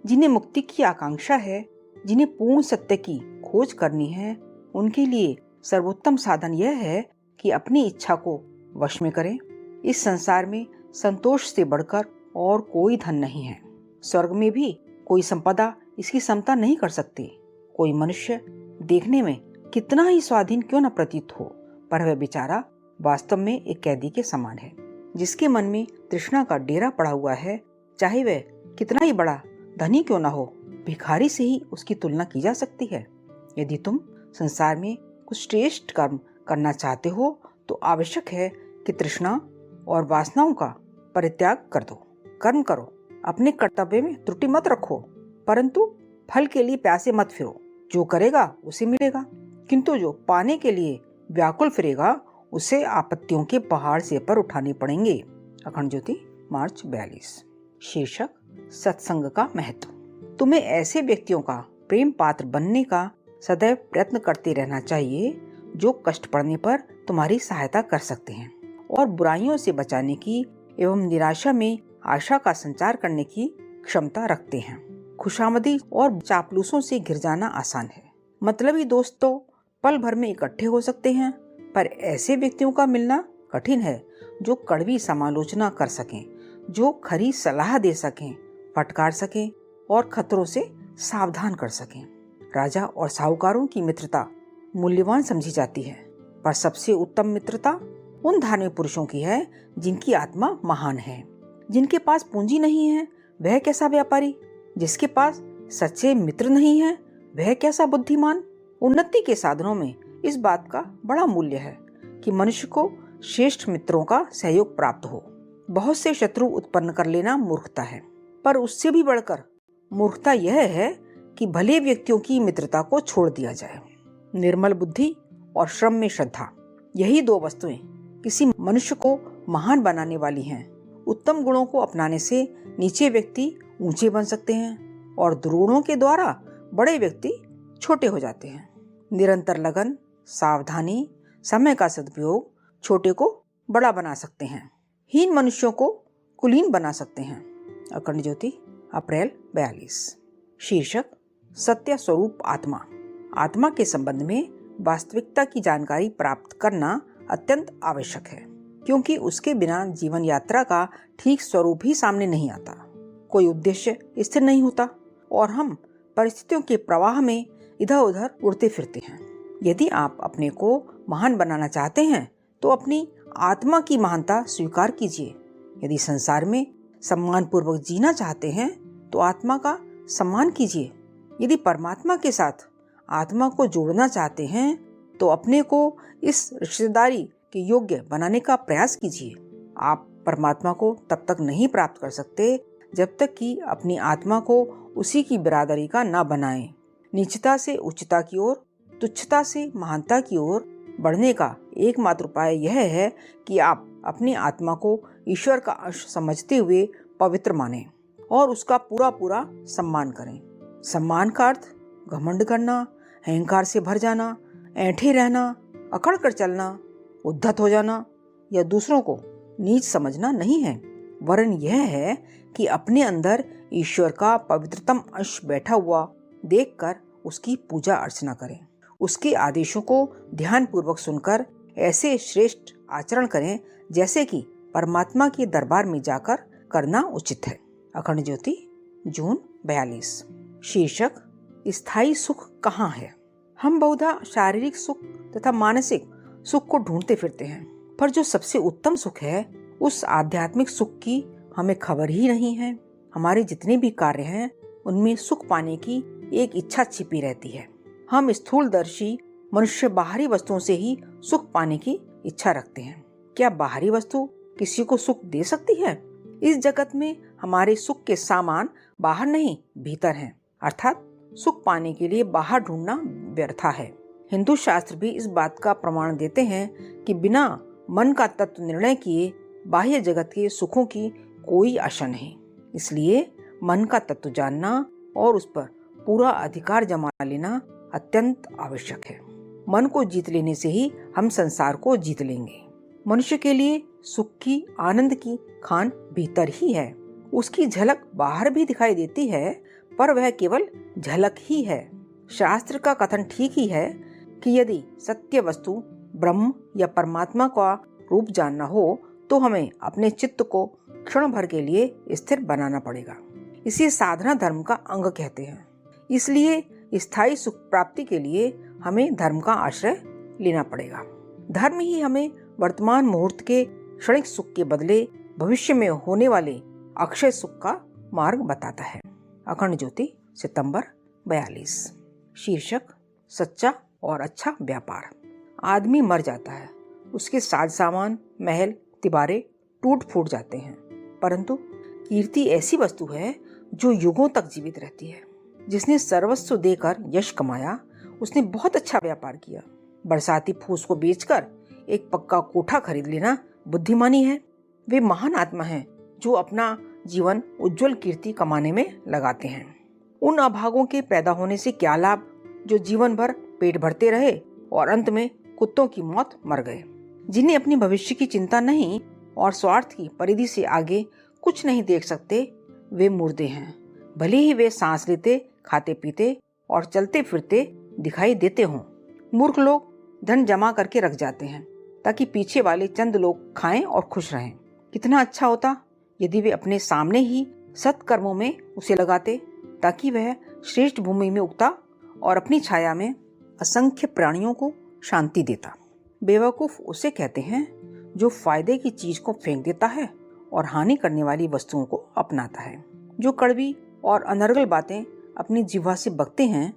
जिन्हें मुक्ति की आकांक्षा है, जिन्हें पूर्ण सत्य की खोज करनी है, उनके लिए सर्वोत्तम साधन यह है कि अपनी इच्छा को वश में करें। इस संसार में संतोष से बढ़कर और कोई धन नहीं है। स्वर्ग में भी कोई संपदा इसकी समता नहीं कर सकती। कोई मनुष्य देखने में कितना ही स्वाधीन क्यों न प्रतीत हो, पर वह बेचारा वास्तव में एक कैदी के समान है, जिसके मन में तृष्णा का डेरा पड़ा हुआ है। चाहे वह कितना ही बड़ा धनी क्यों न हो, भिखारी से ही उसकी तुलना की जा सकती है। यदि तुम संसार में कुछ श्रेष्ठ कर्म करना चाहते हो तो आवश्यक है कि तृष्णा और वासनाओं का परित्याग कर दो। कर्म करो, अपने कर्तव्य में त्रुटि मत रखो, परंतु फल के लिए प्यासे मत फिरो। जो करेगा उसे मिलेगा, किंतु जो पाने के लिए व्याकुल फिरेगा उसे आपत्तियों के पहाड़ से पर उठाने पड़ेंगे। अखंड ज्योति, मार्च 42। शीर्षक सत्संग का महत्व। तुम्हें ऐसे व्यक्तियों का प्रेम पात्र बनने का सदैव प्रयत्न करते रहना चाहिए जो कष्ट पड़ने पर तुम्हारी सहायता कर सकते हैं और बुराइयों से बचाने की एवं निराशा में आशा का संचार करने की क्षमता रखते हैं। खुशामदी और चापलूसों से घिर जाना आसान है। मतलबी दोस्त तो पल भर में इकट्ठे हो सकते हैं, पर ऐसे व्यक्तियों का मिलना कठिन है जो कड़वी समालोचना कर सकें, जो खरी सलाह दे सकें, फटकार सकें और खतरों से सावधान कर सकें। राजा और साहूकारों की मित्रता मूल्यवान समझी जाती है, पर सबसे उत्तम मित्रता उन धार्मिक पुरुषों की है जिनकी आत्मा महान है। जिनके पास पूंजी नहीं है वह कैसा व्यापारी, जिसके पास सच्चे मित्र नहीं है वह कैसा बुद्धिमान। उन्नति के साधनों में इस बात का बड़ा मूल्य है कि मनुष्य को श्रेष्ठ मित्रों का सहयोग प्राप्त हो। बहुत से शत्रु उत्पन्न कर लेना मूर्खता है, पर उससे भी बढ़कर मूर्खता यह है कि भले व्यक्तियों की मित्रता को छोड़ दिया जाए। निर्मल बुद्धि और श्रम में श्रद्धा, यही दो वस्तुएं किसी मनुष्य को महान बनाने वाली हैं। उत्तम गुणों को अपनाने से नीचे व्यक्ति ऊंचे बन सकते हैं और दुर्गुणों के द्वारा बड़े व्यक्ति छोटे हो जाते हैं। निरंतर लगन, सावधानी, समय का सदुपयोग छोटे को बड़ा बना सकते हैं, हीन मनुष्यों को कुलीन बना सकते हैं। अखंड ज्योति, अप्रैल 42। शीर्षक सत्य स्वरूप आत्मा। आत्मा के संबंध में वास्तविकता की जानकारी प्राप्त करना अत्यंत आवश्यक है, क्योंकि उसके बिना जीवन यात्रा का ठीक स्वरूप ही सामने नहीं आता। कोई उद्देश्य स्थिर नहीं होता और हम परिस्थितियों के प्रवाह में इधर उधर उड़ते फिरते हैं। यदि आप अपने को महान बनाना चाहते हैं तो अपनी आत्मा की महानता स्वीकार कीजिए। यदि संसार में सम्मान पूर्वक जीना चाहते हैं तो आत्मा का सम्मान कीजिए। यदि परमात्मा के साथ आत्मा को जोड़ना चाहते हैं तो अपने को इस रिश्तेदारी के योग्य बनाने का प्रयास कीजिए। आप परमात्मा को तब तक नहीं प्राप्त कर सकते जब तक कि अपनी आत्मा को उसी की बिरादरी का न बनाएं। नीचता से उच्चता की ओर, तुच्छता से महानता की ओर बढ़ने का एकमात्र उपाय यह है कि आप अपनी आत्मा को ईश्वर का अंश समझते हुए पवित्र माने और उसका पूरा पूरा सम्मान करें। सम्मान का अर्थ घमंड करना, अहंकार से भर जाना, ऐंठे रहना, अकड़ कर चलना, उद्धत हो जाना या दूसरों को नीच समझना नहीं है, वरन यह है कि अपने अंदर ईश्वर का पवित्रतम अंश बैठा हुआ देखकर उसकी पूजा अर्चना करें। उसके आदेशों को ध्यानपूर्वक सुनकर ऐसे श्रेष्ठ आचरण करें जैसे कि परमात्मा के दरबार में जाकर करना उचित है। अखंड ज्योति, जून 42। शीर्षक, स्थायी सुख कहाँ है। हम बहुधा शारीरिक सुख तथा मानसिक सुख को ढूंढते फिरते हैं, पर जो सबसे उत्तम सुख है उस आध्यात्मिक सुख की हमें खबर ही नहीं है। हमारे जितने भी कार्य हैं उनमें सुख पाने की एक इच्छा छिपी रहती है। हम स्थूलदर्शी मनुष्य बाहरी वस्तुओं से ही सुख पाने की इच्छा रखते हैं। क्या बाहरी वस्तु किसी को सुख दे सकती है? इस जगत में हमारे सुख के सामान बाहर नहीं भीतर हैं, अर्थात सुख पाने के लिए बाहर ढूंढना व्यर्थ है। हिंदू शास्त्र भी इस बात का प्रमाण देते हैं कि बिना मन का तत्व निर्णय किए बाह्य जगत के सुखों की कोई आशा नहीं। इसलिए मन का तत्व जानना और उस पर पूरा अधिकार जमा लेना अत्यंत आवश्यक है। मन को जीत लेने से ही हम संसार को जीत लेंगे। मनुष्य के लिए सुख की, आनंद की खान भीतर ही है। उसकी झलक बाहर भी दिखाई देती है, पर वह केवल झलक ही है। शास्त्र का कथन ठीक ही है कि यदि सत्य वस्तु ब्रह्म या परमात्मा का रूप जानना हो तो हमें अपने चित्त को क्षण भर के लिए स्थिर बनाना पड़ेगा। इसे साधना धर्म का अंग कहते हैं। इसलिए स्थायी सुख प्राप्ति के लिए हमें धर्म का आश्रय लेना पड़ेगा। धर्म ही हमें वर्तमान मुहूर्त के क्षणिक सुख के बदले भविष्य में होने वाले अक्षय सुख का मार्ग बताता है। अखंड ज्योति, सितंबर 42। शीर्षक, सच्चा और अच्छा व्यापार। आदमी मर जाता है, उसके साज सामान, महल, दीवारें टूट फूट जाते हैं, परंतु कीर्ति ऐसी वस्तु है जो युगों तक जीवित रहती है। जिसने सर्वस्व देकर यश कमाया उसने बहुत अच्छा व्यापार किया। बरसाती फूस को बेचकर एक पक्का कोठा खरीद लेना बुद्धिमानी है। वे महान आत्मा हैं जो अपना जीवन उज्जवल कीर्ति कमाने में लगाते हैं। उन अभागों के पैदा होने से क्या लाभ जो जीवन भर पेट भरते रहे और अंत में कुत्तों की मौत मर गए। जिन्हें अपनी भविष्य की चिंता नहीं और स्वार्थ की परिधि से आगे कुछ नहीं देख सकते, वे मुर्दे हैं। भले ही वे सांस लेते, खाते पीते और चलते फिरते दिखाई देते हों। मूर्ख लोग धन जमा करके रख जाते हैं ताकि पीछे वाले चंद लोग खाएं और खुश रहें। कितना अच्छा होता यदि वे अपने सामने ही सत्कर्मों में उसे लगाते, ताकि वह श्रेष्ठ भूमि में उगता और अपनी छाया में असंख्य प्राणियों को शांति देता। बेवकूफ उसे कहते हैं जो फायदे की चीज को फेंक देता है और हानि करने वाली वस्तुओं को अपनाता है। जो कड़वी और अनर्गल बातें अपनी जिह्वा से बकते हैं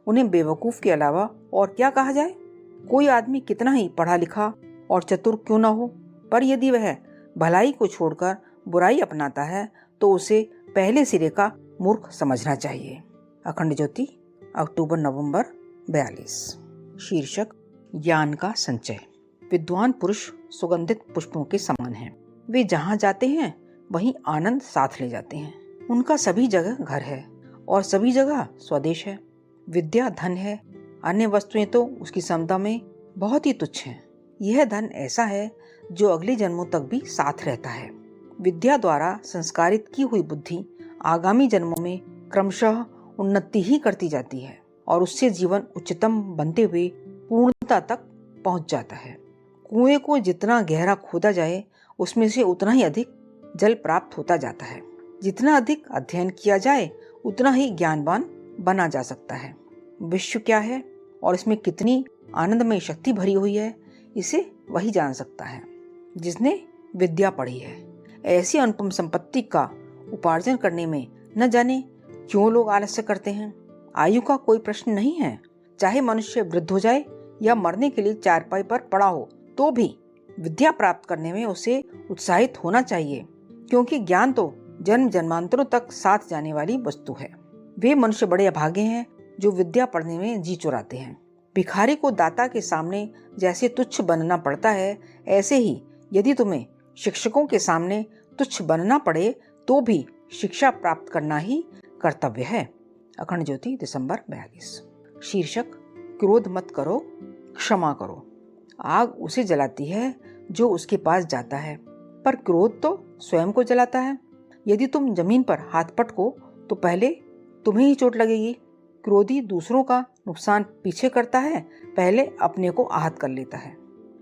उन्हें बेवकूफ के अलावा और क्या कहा जाए। कोई आदमी कितना ही पढ़ा लिखा और चतुर क्यों न हो, पर यदि वह भलाई को छोड़कर बुराई अपनाता है तो उसे पहले सिरे का मूर्ख समझना चाहिए। अखंड ज्योति, अक्टूबर नवंबर 42। शीर्षक, ज्ञान का संचय। विद्वान पुरुष सुगंधित पुष्पों के समान हैं। वे जहाँ जाते हैं वहीं आनंद साथ ले जाते हैं। उनका सभी जगह घर है और सभी जगह स्वदेश है। विद्या धन है, अन्य वस्तुएं तो उसकी समता में बहुत ही तुच्छ हैं। यह धन ऐसा है जो अगले जन्मों तक भी साथ रहता है। विद्या द्वारा संस्कारित की हुई बुद्धि आगामी जन्मों में क्रमशः उन्नति ही करती जाती है और उससे जीवन उच्चतम बनते हुए पूर्णता तक पहुंच जाता है। कुएं को जितना गहरा खोदा जाए उसमें से उतना ही अधिक जल प्राप्त होता जाता है। जितना अधिक अध्ययन किया जाए उतना ही ज्ञानवान बना जा सकता है। विश्व क्या है और इसमें कितनी आनंदमय शक्ति भरी हुई है, इसे वही जान सकता है जिसने विद्या पढ़ी है। ऐसी अनुपम संपत्ति का उपार्जन करने में न जाने क्यों लोग आलस्य करते हैं। आयु का कोई प्रश्न नहीं है। चाहे मनुष्य वृद्ध हो जाए या मरने के लिए चारपाई पर पड़ा हो, तो भी विद्या प्राप्त करने में उसे उत्साहित होना चाहिए, क्योंकि ज्ञान तो जन्म जन्मांतरों तक साथ जाने वाली वस्तु है। वे मनुष्य बड़े अभागे हैं जो विद्या पढ़ने में जी चुराते हैं। भिखारी को दाता के सामने जैसे तुच्छ बनना पड़ता है, ऐसे ही यदि तुम्हें शिक्षकों के सामने तुच्छ बनना पड़े तो भी शिक्षा प्राप्त करना ही कर्तव्य है। अखंड ज्योति दिसंबर 42। शीर्षक क्रोध मत करो, क्षमा करो। आग उसे जलाती है जो उसके पास जाता है, पर क्रोध तो स्वयं को जलाता है। यदि तुम जमीन पर हाथ पटको तो पहले तुम्हें ही चोट लगेगी। क्रोधी दूसरों का नुकसान पीछे करता है, पहले अपने को आहत कर लेता है।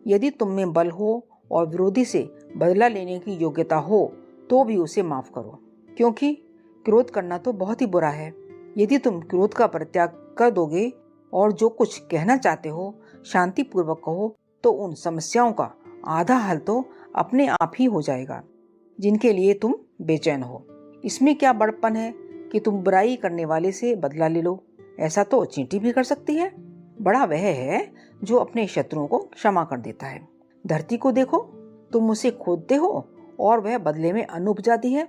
यदि तुम में बल हो और विरोधी से बदला लेने की योग्यता हो तो भी उसे माफ करो, क्योंकि क्रोध करना तो बहुत ही बुरा है। यदि तुम क्रोध का परित्याग कर दोगे और जो कुछ कहना चाहते हो शांति पूर्वक कहो, तो उन समस्याओं का आधा हल तो अपने आप ही हो जाएगा जिनके लिए तुम बेचैन हो। इसमें क्या बड़प्पन है कि तुम बुराई करने वाले से बदला ले लो। ऐसा तो चींटी भी कर सकती है। बड़ा वह है जो अपने शत्रुओं को क्षमा कर देता है। धरती को देखो, तुम उसे खोदते हो और वह बदले में अन्न उपजाती है।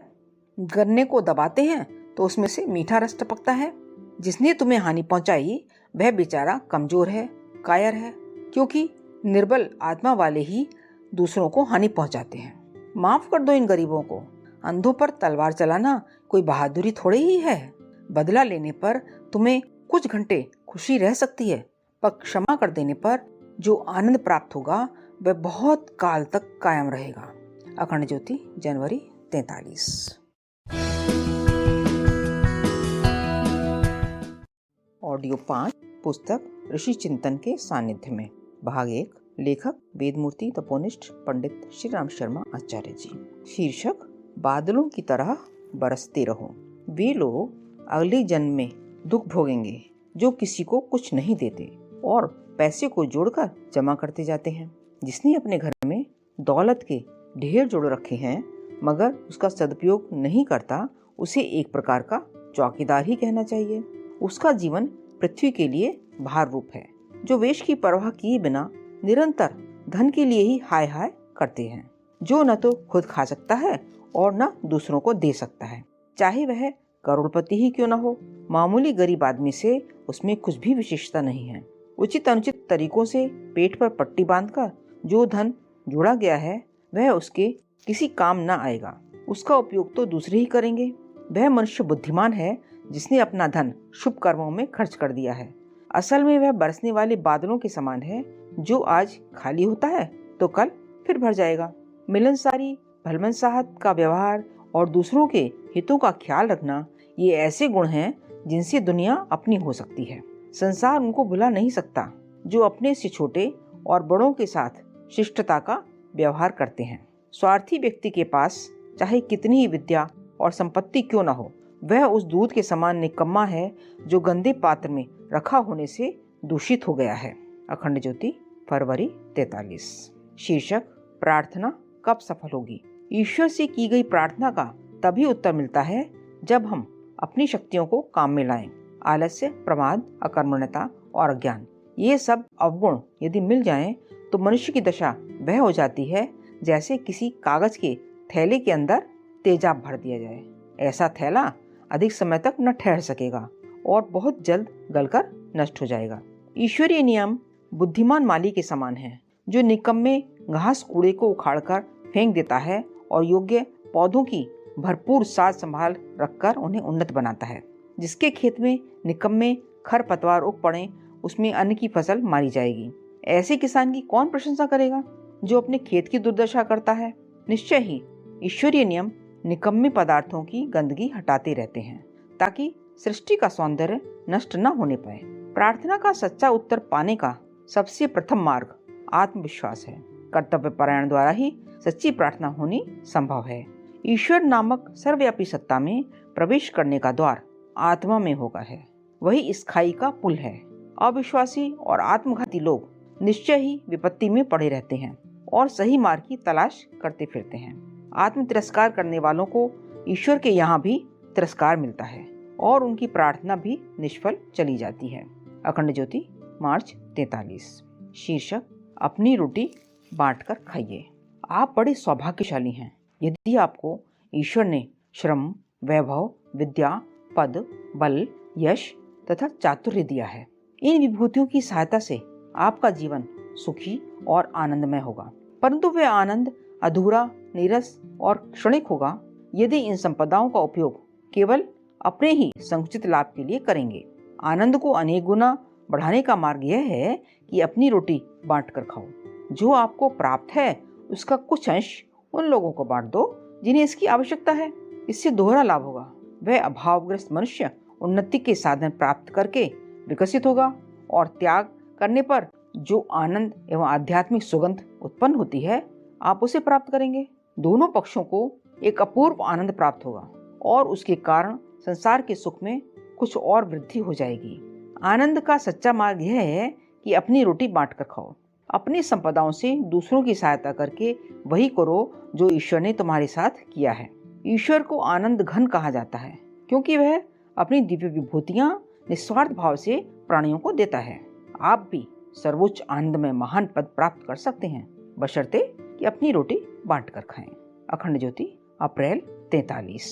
गन्ने को दबाते हैं तो उसमें से मीठा रस टपकता है। जिसने तुम्हें हानि पहुंचाई वह बेचारा कमजोर है, कायर है, क्योंकि निर्बल आत्मा वाले ही दूसरों को हानि पहुंचाते हैं। माफ कर दो इन गरीबों को। अंधों पर तलवार चलाना कोई बहादुरी थोड़ी ही है। बदला लेने पर तुम्हें कुछ घंटे खुशी रह सकती है, पर क्षमा कर देने पर जो आनंद प्राप्त होगा वह बहुत काल तक कायम रहेगा। अखंड ज्योति जनवरी 43। ऑडियो 5 पुस्तक ऋषि चिंतन के सानिध्य में, भाग 1, लेखक वेदमूर्ति तपोनिष्ठ पंडित श्री राम शर्मा आचार्य जी। शीर्षक बादलों की तरह बरसते रहो। वे लोग अगले जन्म में दुख भोगेंगे जो किसी को कुछ नहीं देते और पैसे को जोड़कर जमा करते जाते हैं। जिसने अपने घर में दौलत के ढेर जोड़ रखे हैं मगर उसका सदुपयोग नहीं करता, उसे एक प्रकार का चौकीदार ही कहना चाहिए। उसका जीवन पृथ्वी के लिए भार रूप है। जो वेश की परवाह किए बिना निरंतर धन के लिए ही हाय हाय करते हैं, जो न तो खुद खा सकता है और न दूसरों को दे सकता है, चाहे वह करोड़पति ही क्यों न हो। मामूली गरीब आदमी से उसमें कुछ भी विशेषता नहीं है। उचित अनुचित तरीकों से पेट पर पट्टी बांधकर जो धन जोड़ा गया है वह उसके किसी काम न आएगा। उसका उपयोग तो दूसरे ही करेंगे। वह मनुष्य बुद्धिमान है जिसने अपना धन शुभ कर्मों में खर्च कर दिया है। असल में वह बरसने वाले बादलों के समान है, जो आज खाली होता है तो कल फिर भर जाएगा। मिलनसारी, भलमनसाहत का व्यवहार और दूसरों के हितों का ख्याल रखना, ये ऐसे गुण हैं जिनसे दुनिया अपनी हो सकती है। संसार उनको भुला नहीं सकता जो अपने से छोटे और बड़ों के साथ शिष्टता का व्यवहार करते हैं। स्वार्थी व्यक्ति के पास चाहे कितनी ही विद्या और संपत्ति क्यों न हो, वह उस दूध के समान निकम्मा है जो गंदे पात्र में रखा होने से दूषित हो गया है। अखंड ज्योति फरवरी 43। शीर्षक प्रार्थना कब सफल होगी। ईश्वर से की गई प्रार्थना का तभी उत्तर मिलता है जब हम अपनी शक्तियों को काम में लाएं। आलस्य, प्रमाद, अकर्मण्यता और अज्ञान, ये सब अवगुण यदि मिल जाएं तो मनुष्य की दशा वह हो जाती है जैसे किसी कागज के थैले के अंदर तेजाब भर दिया जाए। ऐसा थैला अधिक समय तक न ठहर सकेगा और बहुत जल्द गलकर नष्ट हो जाएगा। ईश्वरीय नियम बुद्धिमान माली के समान है, जो निकम्मे घास कूड़े को उखाड़कर फेंक देता है और योग्य पौधों की भरपूर साज संभाल रखकर उन्हें उन्नत बनाता है। जिसके खेत में निकम्मे खरपतवार उग पड़े, उसमें अन्न की फसल मारी जाएगी। ऐसे किसान की कौन प्रशंसा करेगा जो अपने खेत की दुर्दशा करता है। निश्चय ही ईश्वरीय नियम निकम्मे पदार्थों की गंदगी हटाते रहते हैं ताकि सृष्टि का सौंदर्य नष्ट न होने पाए। प्रार्थना का सच्चा उत्तर पाने का सबसे प्रथम मार्ग आत्मविश्वास है। कर्तव्य परायण द्वारा ही सच्ची प्रार्थना होनी संभव है। ईश्वर नामक सर्वव्यापी सत्ता में प्रवेश करने का द्वार आत्मा में होगा है, वही इस खाई का पुल है। अविश्वासी और आत्मघाती लोग निश्चय ही विपत्ति में पड़े रहते हैं और सही मार्ग की तलाश करते फिरते हैं। आत्म तिरस्कार करने वालों को ईश्वर के यहाँ भी तिरस्कार मिलता है और उनकी प्रार्थना भी निष्फल चली जाती है। अखंड ज्योति मार्च 43। शीर्षक अपनी रोटी बांटकर खाइए। आप बड़े सौभाग्यशाली हैं यदि आपको ईश्वर ने श्रम, वैभव, विद्या, पद, बल, यश तथा चातुर्य दिया है। इन विभूतियों की सहायता से आपका जीवन सुखी और आनंदमय होगा, परंतु वह आनंद अधूरा, नीरस और क्षणिक होगा यदि इन संपदाओं का उपयोग केवल अपने ही संकुचित लाभ के लिए करेंगे। आनंद को अनेक गुना बढ़ाने का मार्ग यह है कि अपनी रोटी बांट कर खाओ। जो आपको प्राप्त है उसका कुछ अंश उन लोगों को बांट दो जिन्हें इसकी आवश्यकता है। इससे दोहरा लाभ होगा। वह अभावग्रस्त मनुष्य उन्नति के साधन प्राप्त करके विकसित होगा और त्याग करने पर जो आनंद एवं आध्यात्मिक सुगंध उत्पन्न होती है आप उसे प्राप्त करेंगे। दोनों पक्षों को एक अपूर्व आनंद प्राप्त होगा और उसके कारण संसार के सुख में कुछ और वृद्धि हो जाएगी। आनंद का सच्चा मार्ग यह है कि अपनी रोटी बांट कर खाओ। अपनी संपदाओं से दूसरों की सहायता करके वही करो जो ईश्वर ने तुम्हारे साथ किया है। ईश्वर को आनंद घन कहा जाता है क्योंकि वह अपनी दिव्य विभूतियां निस्वार्थ भाव से प्राणियों को देता है। आप भी सर्वोच्च आनंद में महान पद प्राप्त कर सकते हैं बशर्ते कि अपनी रोटी बांट कर खाएं। अखंड ज्योति, अप्रैल 43।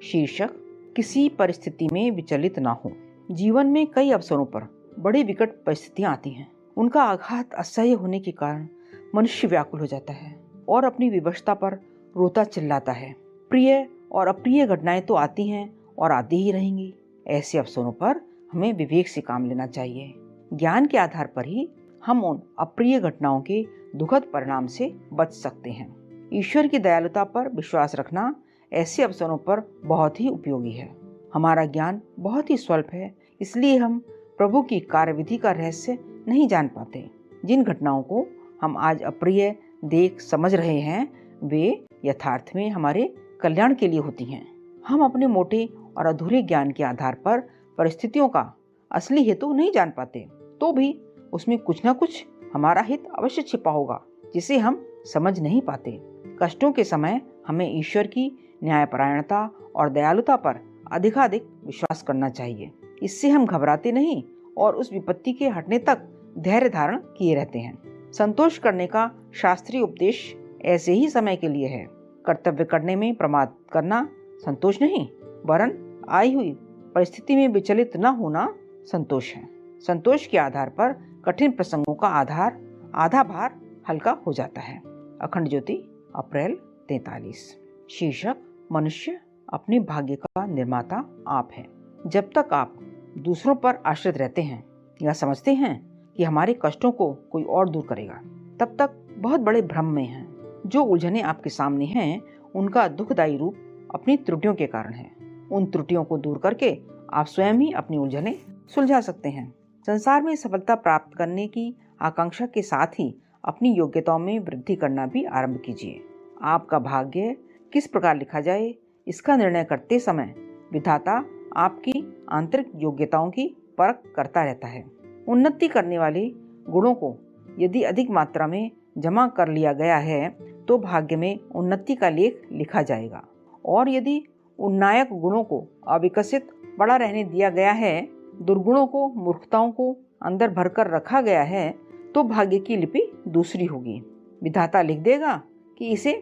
शीर्षक, किसी परिस्थिति में विचलित ना हो। जीवन में कई अवसरों पर बड़ी विकट परिस्थितियां आती हैं। उनका आघात असह्य होने के कारण मनुष्य व्याकुल हो जाता है और अपनी विवशता पर रोता चिल्लाता है। प्रिय और अप्रिय घटनाएं तो आती हैं और आती ही रहेंगी। ऐसे अवसरों पर हमें विवेक से काम लेना चाहिए। ज्ञान के आधार पर ही हम उन अप्रिय घटनाओं के दुखद परिणाम से बच सकते हैं। ईश्वर की दयालुता पर विश्वास रखना ऐसे अवसरों पर बहुत ही उपयोगी है। हमारा ज्ञान बहुत ही स्वल्प है, इसलिए हम प्रभु की कार्यविधि का रहस्य नहीं जान पाते। जिन घटनाओं को हम आज अप्रिय देख समझ रहे हैं वे यथार्थ में हमारे कल्याण के लिए होती हैं। हम अपने मोटे और अधूरे ज्ञान के आधार पर परिस्थितियों का असली हेतु नहीं जान पाते, तो भी उसमें कुछ न कुछ हमारा हित अवश्य छिपा होगा जिसे हम समझ नहीं पाते। कष्टों के समय हमें ईश्वर की न्यायपरायणता और दयालुता पर अधिकाधिक विश्वास करना चाहिए। इससे हम घबराते नहीं और उस विपत्ति के हटने तक धैर्य धारण किए रहते हैं। संतोष करने का शास्त्रीय उपदेश ऐसे ही समय के लिए है। कर्तव्य करने में प्रमाद करना संतोष नहीं, वरन आई हुई परिस्थिति में विचलित न होना संतोष है। संतोष के आधार पर कठिन प्रसंगों का आधा भार हल्का हो जाता है। अखंड ज्योति, अप्रैल 43। शीर्षक, मनुष्य अपने भाग्य का निर्माता आप है। जब तक आप दूसरों पर आश्रित रहते हैं या समझते हैं कि हमारे कष्टों को कोई और दूर करेगा, तब तक बहुत बड़े भ्रम में हैं। जो उलझनें आपके सामने हैं उनका दुखदायी रूप अपनी त्रुटियों के कारण है। उन त्रुटियों को दूर करके आप स्वयं ही अपनी उलझनें सुलझा सकते हैं। संसार में सफलता प्राप्त करने की आकांक्षा के साथ ही अपनी योग्यताओं में वृद्धि करना भी आरंभ कीजिए। आपका भाग्य किस प्रकार लिखा जाए इसका निर्णय करते समय विधाता आपकी आंतरिक योग्यताओं की परख करता रहता है। उन्नति करने वाले गुणों को यदि अधिक मात्रा में जमा कर लिया गया है तो भाग्य में उन्नति का लेख लिखा जाएगा, और यदि उन्नायक गुणों को अविकसित पड़ा रहने दिया गया है, दुर्गुणों को, मूर्खताओं को अंदर भरकर रखा गया है, तो भाग्य की लिपि दूसरी होगी। विधाता लिख देगा कि इसे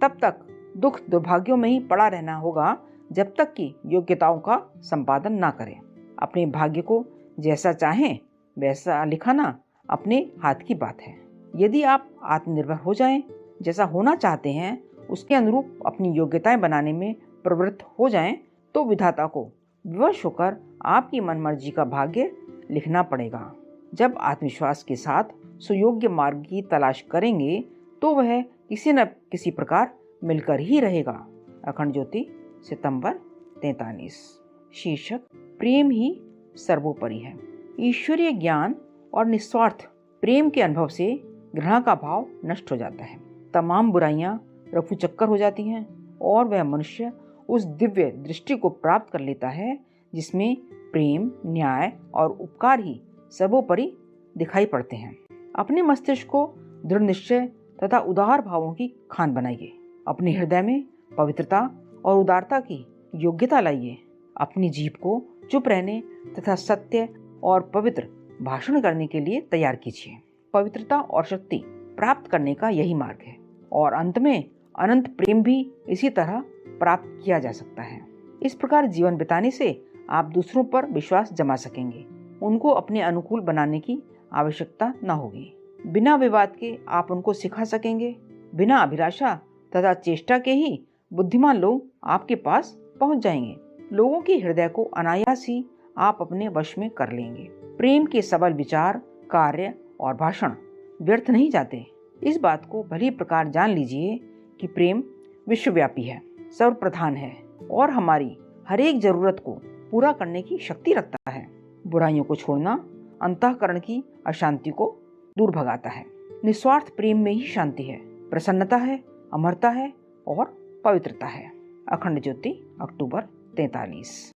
तब तक दुख दुर्भाग्यों में ही पड़ा रहना होगा जब तक कि योग्यताओं का संपादन ना करें। अपने भाग्य को जैसा चाहें वैसा लिखाना अपने हाथ की बात है। यदि आप आत्मनिर्भर हो जाएं, जैसा होना चाहते हैं उसके अनुरूप अपनी योग्यताएं बनाने में प्रवृत्त हो जाएं, तो विधाता को विवश होकर आपकी मनमर्जी का भाग्य लिखना पड़ेगा। जब आत्मविश्वास के साथ सुयोग्य मार्ग की तलाश करेंगे तो वह किसी न किसी प्रकार मिलकर ही रहेगा। अखंड ज्योति, सितंबर 43। शीर्षक, प्रेम ही सर्वोपरि है। ईश्वरीय ज्ञान और निस्वार्थ प्रेम के अनुभव से घृणा का भाव नष्ट हो जाता है। तमाम बुराइयां रफूचक्कर हो जाती हैं और वह मनुष्य उस दिव्य दृष्टि को प्राप्त कर लेता है जिसमें प्रेम, न्याय और उपकार ही सर्वोपरि दिखाई पड़ते हैं। अपने मस्तिष्क को दृढ़ निश्चय तथा उदार भावों की खान बनाइए। अपने हृदय में पवित्रता और उदारता की योग्यता लाइए। अपनी जीभ को चुप रहने तथा सत्य और पवित्र भाषण करने के लिए तैयार कीजिए। पवित्रता और शक्ति प्राप्त करने का यही मार्ग है और अंत में अनंत प्रेम भी इसी तरह प्राप्त किया जा सकता है। इस प्रकार जीवन बिताने से आप दूसरों पर विश्वास जमा सकेंगे। उनको अपने अनुकूल बनाने की आवश्यकता न होगी। बिना विवाद के आप उनको सिखा सकेंगे। बिना अभिलाषा तथा चेष्टा के ही बुद्धिमान लोग आपके पास पहुंच जाएंगे। लोगों के हृदय को अनायास ही आप अपने वश में कर लेंगे। प्रेम के सबल विचार, कार्य और भाषण व्यर्थ नहीं जाते। इस बात को भली प्रकार जान लीजिए कि प्रेम विश्वव्यापी है, सर्वप्रधान है और हमारी हर एक जरूरत को पूरा करने की शक्ति रखता है। बुराइयों को छोड़ना अंतःकरण की अशांति को दूर भगाता है। निस्वार्थ प्रेम में ही शांति है, प्रसन्नता है, अमरता है और पवित्रता है। अखंड ज्योति, अक्टूबर 43।